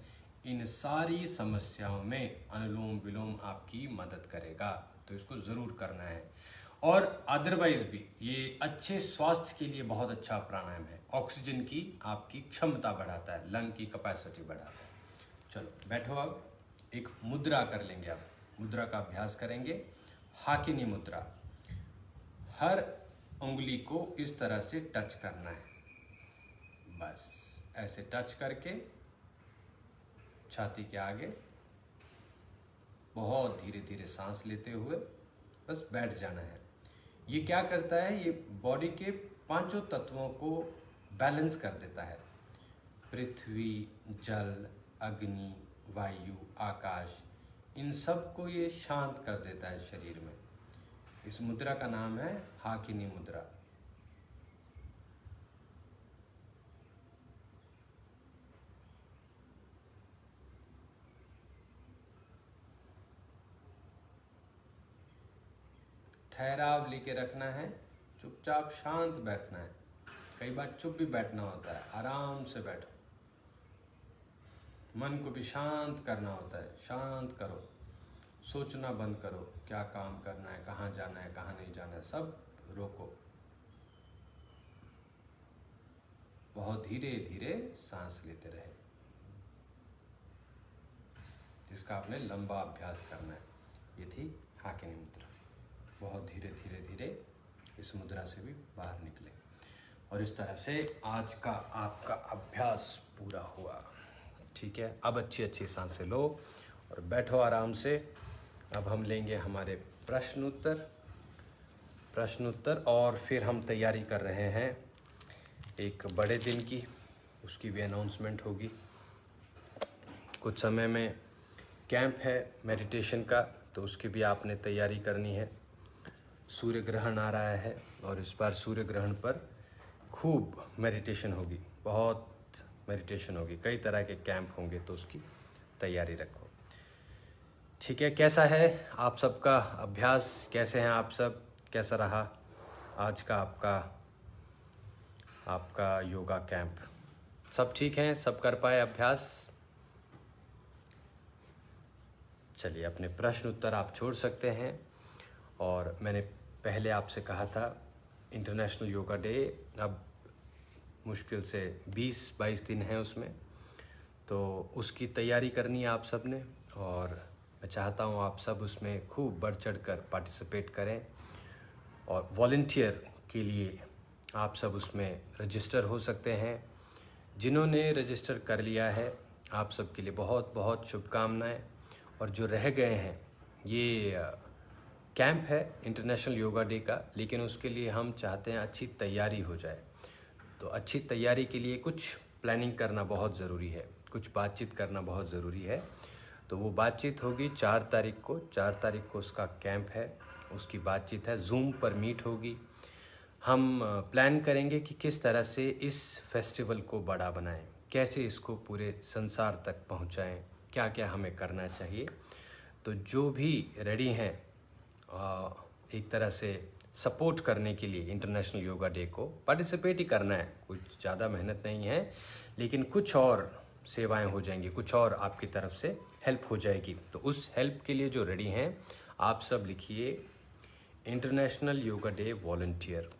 इन सारी समस्याओं में अनुलोम विलोम आपकी मदद करेगा। तो इसको ज़रूर करना है। और अदरवाइज भी ये अच्छे स्वास्थ्य के लिए बहुत अच्छा प्राणायाम है। ऑक्सीजन की आपकी क्षमता बढ़ाता है, लंग की कैपेसिटी बढ़ाता है। चलो बैठो, अब एक मुद्रा कर लेंगे। अब मुद्रा का अभ्यास करेंगे। हाकिनी मुद्रा, हर उंगली को इस तरह से टच करना है। बस ऐसे टच करके छाती के आगे बहुत धीरे धीरे सांस लेते हुए बस बैठ जाना है। ये क्या करता है, ये बॉडी के पांचों तत्वों को बैलेंस कर देता है। पृथ्वी, जल, अग्नि, वायु, आकाश, इन सब को ये शांत कर देता है शरीर में। इस मुद्रा का नाम है हाकिनी मुद्रा। ठहराव लेके रखना है, चुपचाप शांत बैठना है। कई बार चुप भी बैठना होता है, आराम से बैठो। मन को भी शांत करना होता है, शांत करो, सोचना बंद करो, क्या काम करना है, कहाँ जाना है, कहाँ नहीं जाना है, सब रोको। बहुत धीरे धीरे सांस लेते रहे, जिसका आपने लंबा अभ्यास करना है। ये थी हाकिनी मुद्रा। बहुत धीरे धीरे धीरे इस मुद्रा से भी बाहर निकले और इस तरह से आज का आपका अभ्यास पूरा हुआ। ठीक है, अब अच्छी अच्छी सांसें लो और बैठो आराम से। अब हम लेंगे हमारे प्रश्न उत्तर और फिर हम तैयारी कर रहे हैं एक बड़े दिन की, उसकी भी अनाउंसमेंट होगी। कुछ समय में कैंप है मेडिटेशन का, तो उसकी भी आपने तैयारी करनी है। सूर्य ग्रहण आ रहा है और इस बार सूर्य ग्रहण पर खूब मेडिटेशन होगी, बहुत मेडिटेशन होगी, कई तरह के कैंप होंगे, तो उसकी तैयारी रखो। ठीक है, कैसा है आप सबका अभ्यास, कैसे हैं आप सब, कैसा रहा आज का आपका योगा कैंप? सब ठीक हैं, सब कर पाए अभ्यास? चलिए, अपने प्रश्न उत्तर आप छोड़ सकते हैं। और मैंने पहले आपसे कहा था इंटरनेशनल योगा डे अब मुश्किल से 20-22 दिन हैं उसमें, तो उसकी तैयारी करनी है आप सब ने। और मैं चाहता हूँ आप सब उसमें खूब बढ़ चढ़ कर पार्टिसिपेट करें और वॉलंटियर के लिए आप सब उसमें रजिस्टर हो सकते हैं। जिन्होंने रजिस्टर कर लिया है आप सब के लिए बहुत बहुत शुभकामनाएं। और जो रह गए हैं, ये कैंप है इंटरनेशनल योगा डे का, लेकिन उसके लिए हम चाहते हैं अच्छी तैयारी हो जाए। तो अच्छी तैयारी के लिए कुछ प्लानिंग करना बहुत ज़रूरी है, कुछ बातचीत करना बहुत ज़रूरी है। तो वो बातचीत होगी 4 तारीख को। 4 तारीख को उसका कैंप है, उसकी बातचीत है, जूम पर मीट होगी। हम प्लान करेंगे कि किस तरह से इस फेस्टिवल को बड़ा बनाएं, कैसे इसको पूरे संसार तक पहुंचाएं, क्या क्या हमें करना चाहिए। तो जो भी रेडी हैं एक तरह से सपोर्ट करने के लिए इंटरनेशनल योगा डे को, पार्टिसिपेट ही करना है, कुछ ज़्यादा मेहनत नहीं है, लेकिन कुछ और सेवाएं हो जाएंगी, कुछ और आपकी तरफ से हेल्प हो जाएगी। तो उस हेल्प के लिए जो रेडी हैं आप सब लिखिए इंटरनेशनल योगा डे वॉलंटियर,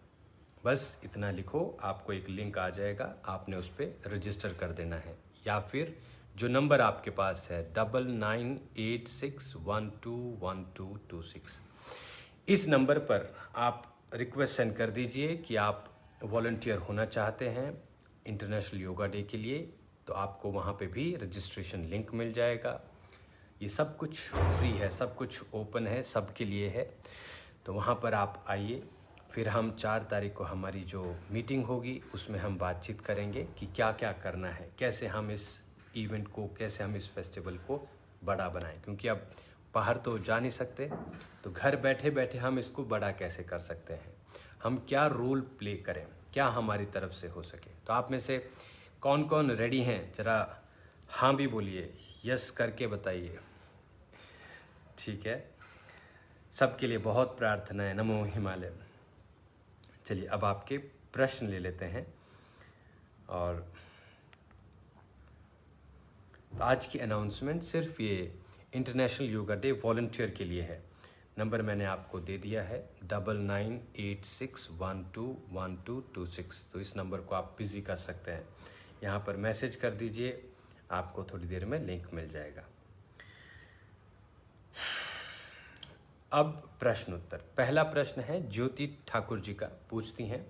बस इतना लिखो। आपको एक लिंक आ जाएगा, आपने उस पर रजिस्टर कर देना है। या फिर जो नंबर आपके पास है 9986121226, इस नंबर पर आप रिक्वेस्ट सेंड कर दीजिए कि आप वॉलंटियर होना चाहते हैं इंटरनेशनल योगा डे के लिए। तो आपको वहाँ पे भी रजिस्ट्रेशन लिंक मिल जाएगा। ये सब कुछ फ्री है, सब कुछ ओपन है, सबके लिए है। तो वहाँ पर आप आइए। फिर हम 4 तारीख को हमारी जो मीटिंग होगी उसमें हम बातचीत करेंगे कि क्या क्या करना है, कैसे हम इस इवेंट को, कैसे हम इस फेस्टिवल को बड़ा बनाएं। क्योंकि अब बाहर तो जा नहीं सकते, तो घर बैठे बैठे हम इसको बड़ा कैसे कर सकते हैं, हम क्या रोल प्ले करें, क्या हमारी तरफ से हो सके। तो आप में से कौन कौन रेडी हैं, ज़रा हाँ भी बोलिए, यस करके बताइए। ठीक है, सबके लिए बहुत प्रार्थनाएं, नमो हिमालय। चलिए, अब आपके प्रश्न ले लेते हैं। और तो आज की अनाउंसमेंट सिर्फ ये इंटरनेशनल योगा डे वॉलंटियर के लिए है। नंबर मैंने आपको दे दिया है 9986121226। तो इस नंबर को आप बिजी कर सकते हैं, यहाँ पर मैसेज कर दीजिए, आपको थोड़ी देर में लिंक मिल जाएगा। अब प्रश्न उत्तर। पहला प्रश्न है ज्योति ठाकुर जी का, पूछती हैं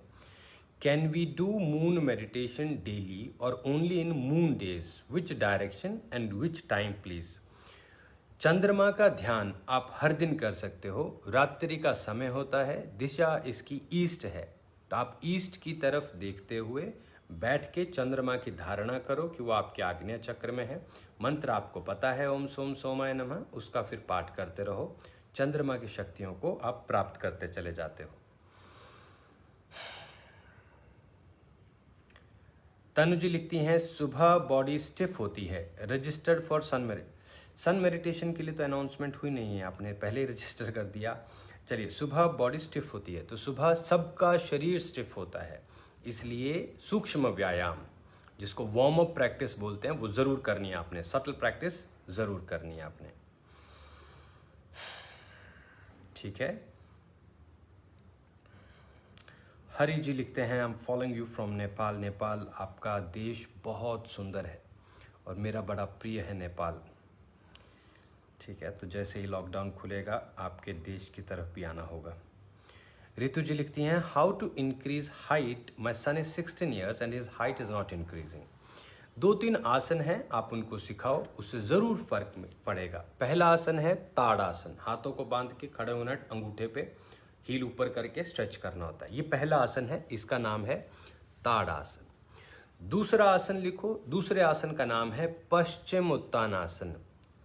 can we do moon meditation daily और only in moon days, which direction and which time please. चंद्रमा का ध्यान आप हर दिन कर सकते हो। रात्रि का समय होता है, दिशा इसकी ईस्ट है, तो आप ईस्ट की तरफ देखते हुए बैठ के चंद्रमा की धारणा करो कि वो आपके आग्नेय चक्र में है। मंत्र आपको पता है, ओम सोम सोमाय नमः, उसका फिर पाठ करते रहो। चंद्रमा की शक्तियों को आप प्राप्त करते चले जाते हो। तनु जी लिखती हैं, सुबह बॉडी स्टिफ होती है, रजिस्टर्ड फॉर सन मेडिटेशन के लिए तो अनाउंसमेंट हुई नहीं है, आपने पहले ही रजिस्टर कर दिया। चलिए, सुबह बॉडी स्टिफ होती है, तो सुबह सबका शरीर स्टिफ होता है, इसलिए सूक्ष्म व्यायाम जिसको वार्म अप प्रैक्टिस बोलते हैं वो ज़रूर करनी है आपने, सटल प्रैक्टिस ज़रूर करनी है आपने। ठीक है। हरि जी लिखते हैं, I am following you from Nepal. Nepal आपका देश बहुत सुंदर है और मेरा बड़ा प्रिय है नेपाल। ठीक है, तो जैसे ही लॉकडाउन खुलेगा आपके देश की तरफ भी आना होगा। रितु जी लिखती हैं, how to increase height, my son is 16 years and his height is not increasing. 2-3 आसन हैं, आप उनको सिखाओ, उससे ज़रूर फर्क पड़ेगा। पहला आसन है ताड़ासन, हाथों को बांध के खड़े होना, अंगूठे पे हील ऊपर करके स्ट्रेच करना होता है, ये पहला आसन है, इसका नाम है ताड़ासन। दूसरा आसन लिखो, दूसरे आसन का नाम है Paschimottanasana,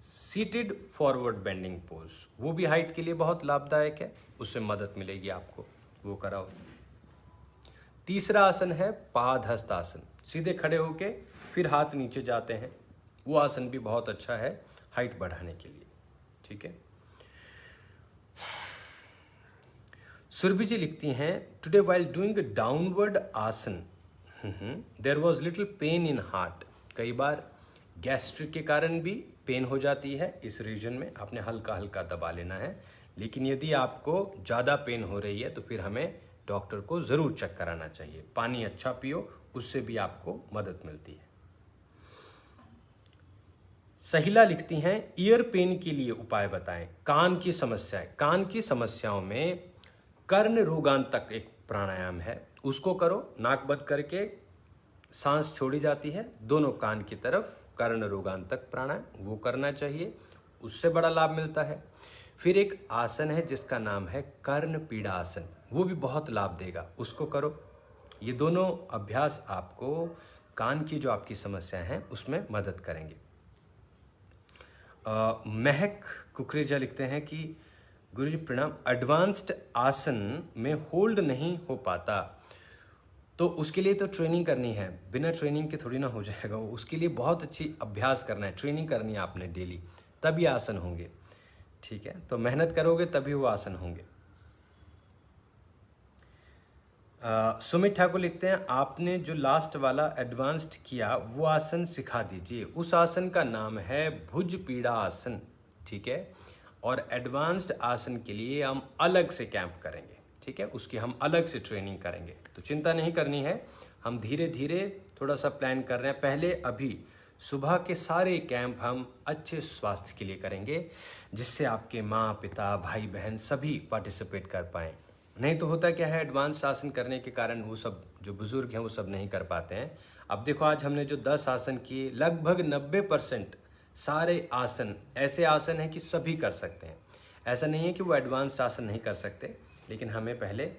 seated forward bending pose, वो भी हाइट के लिए बहुत लाभदायक है, उससे मदद मिलेगी आपको, वो कराओ। तीसरा आसन है पादहस्तासन, सीधे खड़े होके फिर हाथ नीचे जाते हैं, वो आसन भी बहुत अच्छा है हाइट बढ़ाने के लिए। ठीक है। सुरभि जी लिखती हैं, today while doing downward asana there was little pain in heart. कई बार गैस्ट्रिक के कारण भी पेन हो जाती है, इस रीजन में आपने हल्का हल्का दबा लेना है, लेकिन यदि आपको ज़्यादा पेन हो रही है तो फिर हमें डॉक्टर को ज़रूर चेक कराना चाहिए। पानी अच्छा पियो, उससे भी आपको मदद मिलती है। सहिला लिखती हैं, ईयर पेन के लिए उपाय बताएं। कान की समस्याएं, कान की समस्याओं में कर्ण रोगांतक एक प्राणायाम है, उसको करो, नाक बंद करके सांस छोड़ी जाती है दोनों कान की तरफ, कर्ण रोगांतक प्राणायाम, वो करना चाहिए, उससे बड़ा लाभ मिलता है। फिर एक आसन है जिसका नाम है कर्ण पीड़ा आसन, वो भी बहुत लाभ देगा, उसको करो। ये दोनों अभ्यास आपको कान की जो आपकी समस्याएं हैं उसमें मदद करेंगे। महक कुकरेजा लिखते हैं कि गुरुजी प्रणाम, एडवांस्ड आसन में होल्ड नहीं हो पाता, तो उसके लिए तो ट्रेनिंग करनी है, बिना ट्रेनिंग के थोड़ी ना हो जाएगा वो, उसके लिए बहुत अच्छी अभ्यास करना है, ट्रेनिंग करनी है आपने डेली, तभी आसन होंगे। ठीक है, तो मेहनत करोगे तभी वो आसन होंगे। सुमित ठाकुर लिखते हैं, आपने जो लास्ट वाला एडवांस्ड किया वो आसन सिखा दीजिए। उस आसन का नाम है भुज पीड़ा आसन। ठीक है, और एडवांस्ड आसन के लिए हम अलग से कैंप करेंगे। ठीक है, उसकी हम अलग से ट्रेनिंग करेंगे, तो चिंता नहीं करनी है, हम धीरे धीरे थोड़ा सा प्लान कर रहे हैं। पहले अभी सुबह के सारे कैंप हम अच्छे स्वास्थ्य के लिए करेंगे, जिससे आपके माँ पिता भाई बहन सभी पार्टिसिपेट कर पाएँ। नहीं तो होता क्या है, एडवांस आसन करने के कारण वो सब जो बुजुर्ग हैं वो सब नहीं कर पाते हैं। अब देखो, आज हमने जो 10 आसन किए, लगभग 90% सारे आसन ऐसे आसन हैं कि सभी कर सकते हैं। ऐसा नहीं है कि वो एडवांस्ड आसन नहीं कर सकते, लेकिन हमें पहले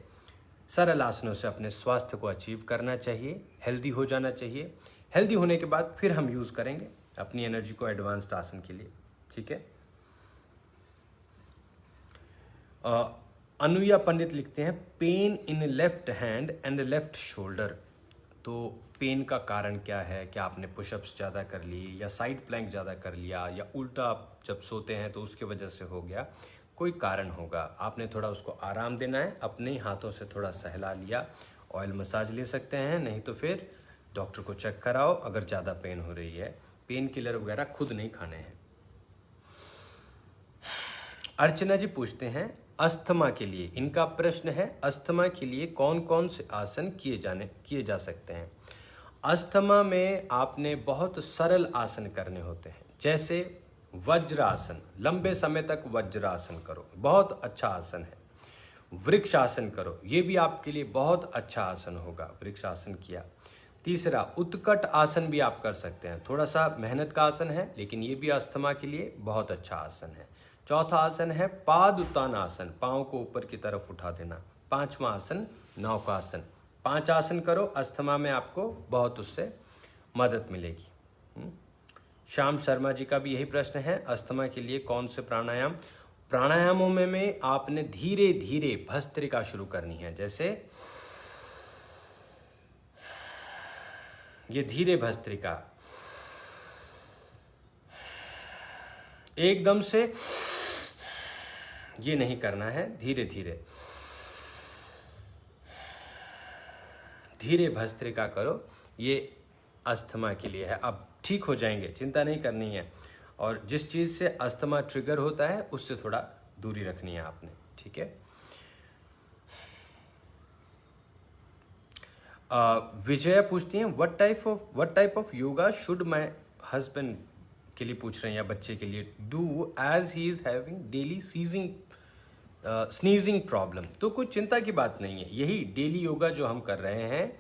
सरल आसनों से अपने स्वास्थ्य को अचीव करना चाहिए, हेल्दी हो जाना चाहिए। हेल्दी होने के बाद फिर हम यूज़ करेंगे अपनी एनर्जी को एडवांस्ड आसन के लिए। ठीक है। अनुया पंडित लिखते हैं, pain in left hand and left shoulder. तो पेन का कारण क्या है? क्या आपने पुशअप्स ज़्यादा कर लिए, या साइड प्लैंक ज़्यादा कर लिया, या उल्टा आप जब सोते हैं तो उसकी वजह से हो गया, कोई कारण होगा। आपने थोड़ा उसको आराम देना है, अपने ही हाथों से थोड़ा सहला लिया, ऑयल मसाज ले सकते हैं, नहीं तो फिर डॉक्टर को चेक कराओ अगर ज़्यादा पेन हो रही है। पेन किलर वगैरह खुद नहीं खाने हैं। अर्चना जी पूछते हैं, अस्थमा के लिए, इनका प्रश्न है, अस्थमा के लिए कौन कौन से आसन किए जा सकते हैं? अस्थमा में आपने बहुत सरल आसन करने होते हैं, जैसे वज्रासन, लंबे समय तक वज्रासन करो, बहुत अच्छा आसन है। वृक्षासन करो, ये भी आपके लिए बहुत अच्छा आसन होगा, वृक्षासन किया। तीसरा, उत्कट आसन भी आप कर सकते हैं, थोड़ा सा मेहनत का आसन है लेकिन ये भी अस्थमा के लिए बहुत अच्छा आसन है। चौथा आसन है पाद उत्तान आसन, पाँव को ऊपर की तरफ उठा देना। पांचवा आसन नौकासन। 5 आसन करो, अस्थमा में आपको बहुत उससे मदद मिलेगी। श्याम शर्मा जी का भी यही प्रश्न है, अस्थमा के लिए कौन से प्राणायाम? प्राणायामों में आपने धीरे धीरे भस्त्रिका शुरू करनी है। जैसे ये धीरे भस्त्रिका, एकदम से ये नहीं करना है, धीरे धीरे धीरे भस्त्रिका करो, ये अस्थमा के लिए है। अब ठीक हो जाएंगे, चिंता नहीं करनी है। और जिस चीज़ से अस्थमा ट्रिगर होता है उससे थोड़ा दूरी रखनी है आपने, ठीक है। विजया पूछती हैं what type of yoga should my husband के लिए पूछ रहे हैं या बच्चे के लिए do as he is having daily sneezing problem. तो कोई चिंता की बात नहीं है, यही डेली योगा जो हम कर रहे हैं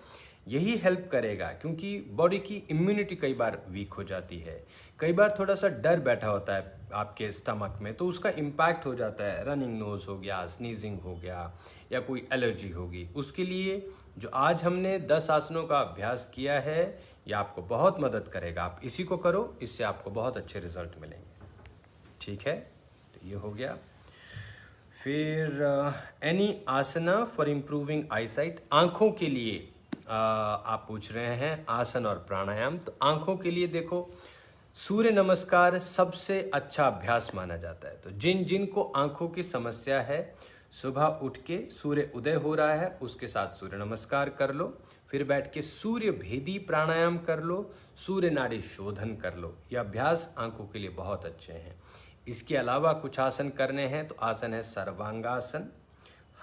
यही हेल्प करेगा, क्योंकि बॉडी की इम्यूनिटी कई बार वीक हो जाती है, कई बार थोड़ा सा डर बैठा होता है आपके स्टमक में, तो उसका इम्पैक्ट हो जाता है। रनिंग नोज हो गया, स्नीजिंग हो गया या कोई एलर्जी होगी, उसके लिए जो आज हमने 10 आसनों का अभ्यास किया है ये आपको बहुत मदद करेगा। आप इसी को करो, इससे आपको बहुत अच्छे रिजल्ट मिलेंगे, ठीक है। तो ये हो गया। फिर any asana for improving eyesight, आंखों के लिए आप पूछ रहे हैं आसन और प्राणायाम। तो आंखों के लिए देखो, सूर्य नमस्कार सबसे अच्छा अभ्यास माना जाता है। तो जिन को आंखों की समस्या है, सुबह उठ के सूर्य उदय हो रहा है उसके साथ सूर्य नमस्कार कर लो, फिर बैठ के सूर्य भेदी प्राणायाम कर लो, सूर्य नाड़ी शोधन कर लो। यह अभ्यास आंखों के लिए बहुत अच्छे हैं। इसके अलावा कुछ आसन करने हैं, तो आसन है सर्वांगासन,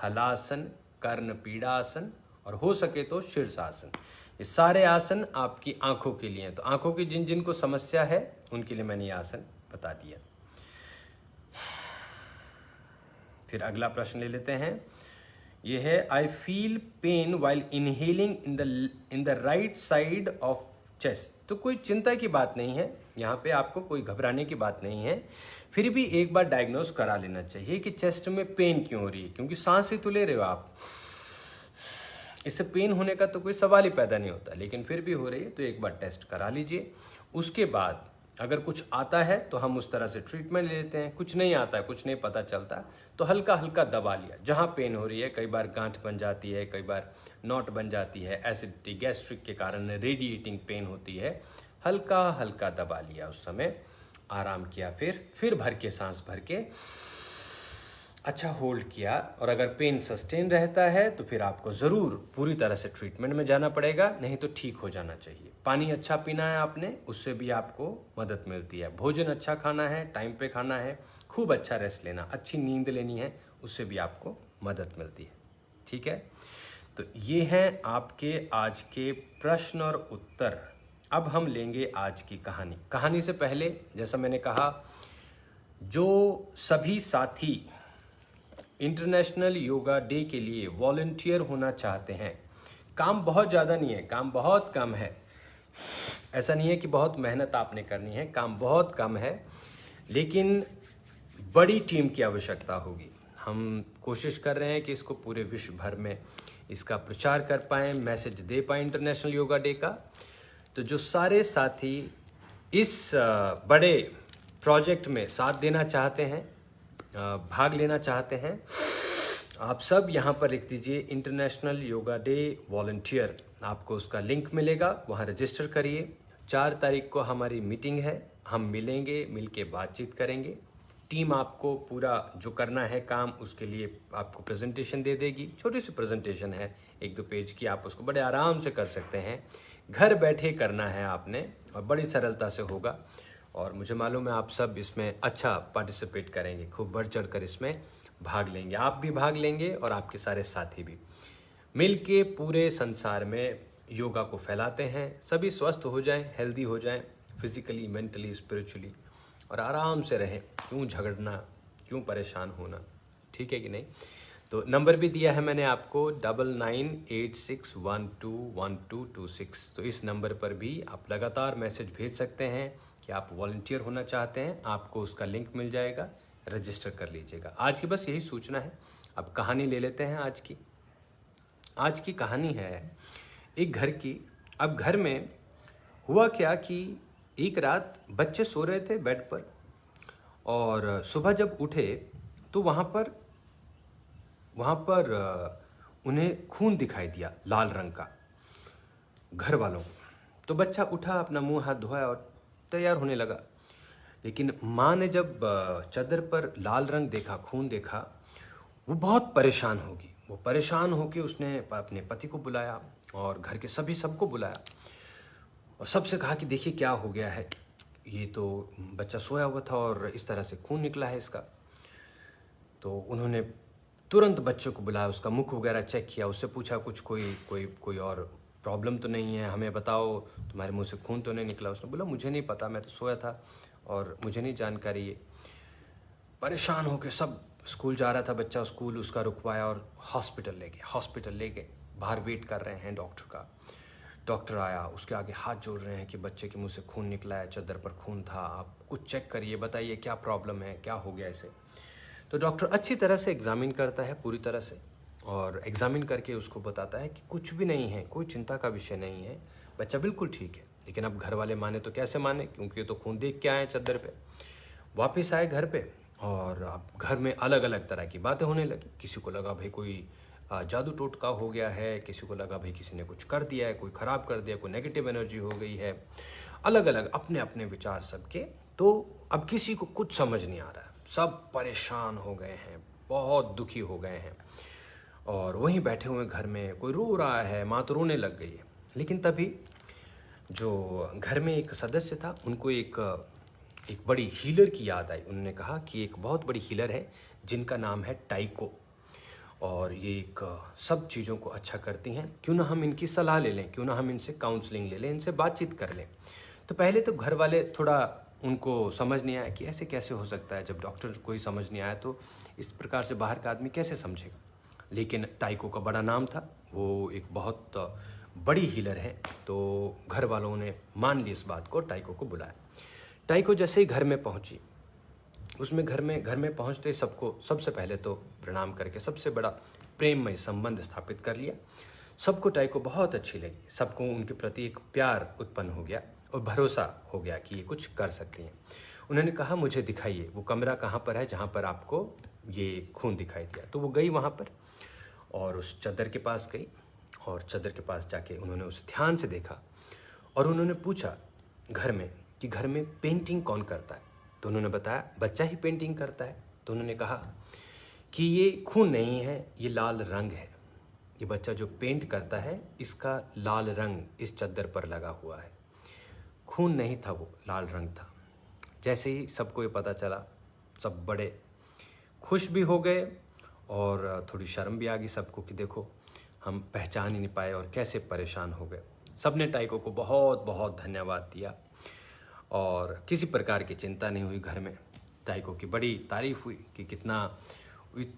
हलासन, कर्ण पीड़ासन और हो सके तो शीर्षासन। ये सारे आसन आपकी आंखों के लिए हैं। तो आंखों की जिन को समस्या है उनके लिए मैंने ये आसन बता दिया। फिर अगला प्रश्न ले लेते हैं, ये है I feel pain while inhaling in the right side of chest. तो कोई चिंता की बात नहीं है, यहाँ पे आपको कोई घबराने की बात नहीं है। फिर भी एक बार डायग्नोस करा लेना चाहिए कि चेस्ट में पेन क्यों हो रही है, क्योंकि सांस ही तो ले रहे हो आप, इससे पेन होने का तो कोई सवाल ही पैदा नहीं होता, लेकिन फिर भी हो रही है तो एक बार टेस्ट करा लीजिए। उसके बाद अगर कुछ आता है तो हम उस तरह से ट्रीटमेंट ले लेते हैं, कुछ नहीं आता है, कुछ नहीं पता चलता तो हल्का हल्का दबा लिया। जहाँ पेन हो रही है, कई बार गांठ बन जाती है, कई बार नॉट बन जाती है, एसिडिटी गैस्ट्रिक के कारण रेडिएटिंग पेन होती है, हल्का हल्का दबा लिया, उस समय आराम किया, फिर भर के सांस भर के अच्छा होल्ड किया। और अगर पेन सस्टेन रहता है तो फिर आपको ज़रूर पूरी तरह से ट्रीटमेंट में जाना पड़ेगा, नहीं तो ठीक हो जाना चाहिए। पानी अच्छा पीना है आपने, उससे भी आपको मदद मिलती है। भोजन अच्छा खाना है, टाइम पे खाना है, खूब अच्छा रेस्ट लेना, अच्छी नींद लेनी है, उससे भी आपको मदद मिलती है, ठीक है। तो ये हैं आपके आज के प्रश्न और उत्तर। अब हम लेंगे आज की कहानी। कहानी से पहले जैसा मैंने कहा, जो सभी साथी इंटरनेशनल योगा डे के लिए वॉलंटियर होना चाहते हैं, काम बहुत ज़्यादा नहीं है, काम बहुत कम है, ऐसा नहीं है कि बहुत मेहनत आपने करनी है, काम बहुत कम है, लेकिन बड़ी टीम की आवश्यकता होगी। हम कोशिश कर रहे हैं कि इसको पूरे विश्व भर में इसका प्रचार कर पाएँ, मैसेज दे पाएँ इंटरनेशनल योगा डे का। तो जो सारे साथी इस बड़े प्रोजेक्ट में साथ देना चाहते हैं, भाग लेना चाहते हैं, आप सब यहाँ पर लिख दीजिए इंटरनेशनल योगा डे वॉलंटियर। आपको उसका लिंक मिलेगा, वहाँ रजिस्टर करिए। 4 तारीख को हमारी मीटिंग है, हम मिलेंगे, मिलके बातचीत करेंगे। टीम आपको पूरा जो करना है काम, उसके लिए आपको प्रेजेंटेशन दे देगी। छोटी सी प्रेजेंटेशन है, 1-2 पेज की, आप उसको बड़े आराम से कर सकते हैं। घर बैठे करना है आपने और बड़ी सरलता से होगा। और मुझे मालूम है आप सब इसमें अच्छा पार्टिसिपेट करेंगे, खूब बढ़ चढ़ कर इसमें भाग लेंगे। आप भी भाग लेंगे और आपके सारे साथी भी। मिल के पूरे संसार में योगा को फैलाते हैं, सभी स्वस्थ हो जाएं, हेल्दी हो जाएं, फिजिकली, मेंटली, स्पिरिचुअली, और आराम से रहें। क्यों झगड़ना, क्यों परेशान होना, ठीक है कि नहीं। तो नंबर भी दिया है मैंने आपको 9986121226। तो इस नंबर पर भी आप लगातार मैसेज भेज सकते हैं कि आप वॉलंटियर होना चाहते हैं, आपको उसका लिंक मिल जाएगा, रजिस्टर कर लीजिएगा। आज की बस यही सूचना है। अब कहानी ले लेते हैं आज की। आज की कहानी है एक घर की। अब घर में हुआ क्या कि एक रात बच्चे सो रहे थे बेड पर, और सुबह जब उठे तो वहाँ पर उन्हें खून दिखाई दिया लाल रंग का, घर वालों को। तो बच्चा उठा, अपना मुंह हाथ धोया और तैयार होने लगा। लेकिन माँ ने जब चादर पर लाल रंग देखा, खून देखा, वो बहुत परेशान होगी। वो परेशान होकर उसने अपने पति को बुलाया और घर के सबको बुलाया और सबसे कहा कि देखिए क्या हो गया है, ये तो बच्चा सोया हुआ था और इस तरह से खून निकला है इसका। तो उन्होंने तुरंत बच्चे को बुलाया, उसका मुख वगैरह चेक किया, उससे पूछा कुछ कोई और प्रॉब्लम तो नहीं है, हमें बताओ, तुम्हारे मुंह से खून तो नहीं निकला। उसने बोला मुझे नहीं पता, मैं तो सोया था और मुझे नहीं जानकारी है। परेशान होकर सब, स्कूल जा रहा था बच्चा, स्कूल उसका रुकवाया और हॉस्पिटल ले गए। बाहर वेट कर रहे हैं डॉक्टर का। डॉक्टर आया, उसके आगे हाथ जोड़ रहे हैं कि बच्चे के मुंह से खून निकला है, चादर पर खून था, आप कुछ चेक करिए, बताइए क्या प्रॉब्लम है, क्या हो गया इसे। तो डॉक्टर अच्छी तरह से एग्जामिन करता है, पूरी तरह से, और एग्जामिन करके उसको बताता है कि कुछ भी नहीं है, कोई चिंता का विषय नहीं है, बच्चा बिल्कुल ठीक है। लेकिन अब घर वाले माने तो कैसे माने, क्योंकि ये तो खून देख के आए चादर पे। वापस आए घर पे और अब घर में अलग अलग तरह की बातें होने लगी। किसी को लगा भाई कोई जादू टोटका हो गया है, किसी को लगा भाई किसी ने कुछ कर दिया है, कोई ख़राब कर दिया, कोई नेगेटिव एनर्जी हो गई है। अलग अलग अपने अपने विचार सबके। तो अब किसी को कुछ समझ नहीं आ रहा है, सब परेशान हो गए हैं, बहुत दुखी हो गए हैं। और वहीं बैठे हुए घर में कोई रो रहा है, माँ तो रोने लग गई है। लेकिन तभी जो घर में एक सदस्य था, उनको एक बड़ी हीलर की याद आई। उन्होंने कहा कि एक बहुत बड़ी हीलर है जिनका नाम है टाइको, और ये एक सब चीज़ों को अच्छा करती हैं, क्यों ना हम इनकी सलाह ले लें, क्यों ना हम इनसे काउंसलिंग ले लें, इनसे बातचीत कर लें। तो पहले तो घर वाले थोड़ा, उनको समझ नहीं आया कि ऐसे कैसे हो सकता है, जब डॉक्टर को ही समझ नहीं आया तो इस प्रकार से बाहर का आदमी कैसे समझेगा। लेकिन टाइको का बड़ा नाम था, वो एक बहुत बड़ी हीलर है। तो घर वालों ने मान ली इस बात को, टाइको को बुलाया। टाइको जैसे ही घर में पहुंची, उसमें घर में पहुंचते सबको सबसे पहले तो प्रणाम करके सबसे बड़ा प्रेममय संबंध स्थापित कर लिया। सबको टाइको बहुत अच्छी लगी, सबको उनके प्रति एक प्यार उत्पन्न हो गया और भरोसा हो गया कि ये कुछ कर सकती हैं। उन्होंने कहा मुझे दिखाइए वो कमरा कहाँ पर है जहाँ पर आपको ये खून दिखाई दिया। तो वो गई वहाँ पर और उस चादर के पास गई, और चादर के पास जाके उन्होंने उसे ध्यान से देखा और उन्होंने पूछा घर में कि घर में पेंटिंग कौन करता है। तो उन्होंने बताया बच्चा ही पेंटिंग करता है। तो उन्होंने कहा कि ये खून नहीं है, ये लाल रंग है, ये बच्चा जो पेंट करता है इसका लाल रंग इस चादर पर लगा हुआ है। खून नहीं था, वो लाल रंग था। जैसे ही सबको ये पता चला, सब बड़े खुश भी हो गए और थोड़ी शर्म भी आ गई सबको कि देखो हम पहचान ही नहीं पाए और कैसे परेशान हो गए। सबने टाइको को बहुत बहुत धन्यवाद दिया और किसी प्रकार की चिंता नहीं हुई घर में। टाइको की बड़ी तारीफ हुई कि कितना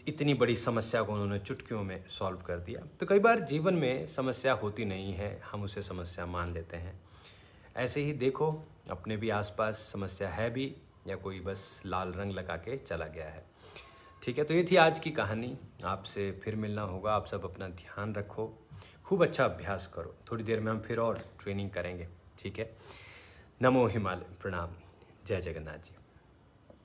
इतनी बड़ी समस्या को उन्होंने चुटकियों में सॉल्व कर दिया। तो कई बार जीवन में समस्या होती नहीं है, हम उसे समस्या मान लेते हैं। ऐसे ही देखो अपने भी आसपास समस्या है भी, या कोई बस लाल रंग लगा के चला गया है। ठीक है, तो ये थी आज की कहानी। आपसे फिर मिलना होगा। आप सब अपना ध्यान रखो, खूब अच्छा अभ्यास करो। थोड़ी देर में हम फिर और ट्रेनिंग करेंगे। ठीक है, नमो हिमालय, प्रणाम, जय जगन्नाथ जी।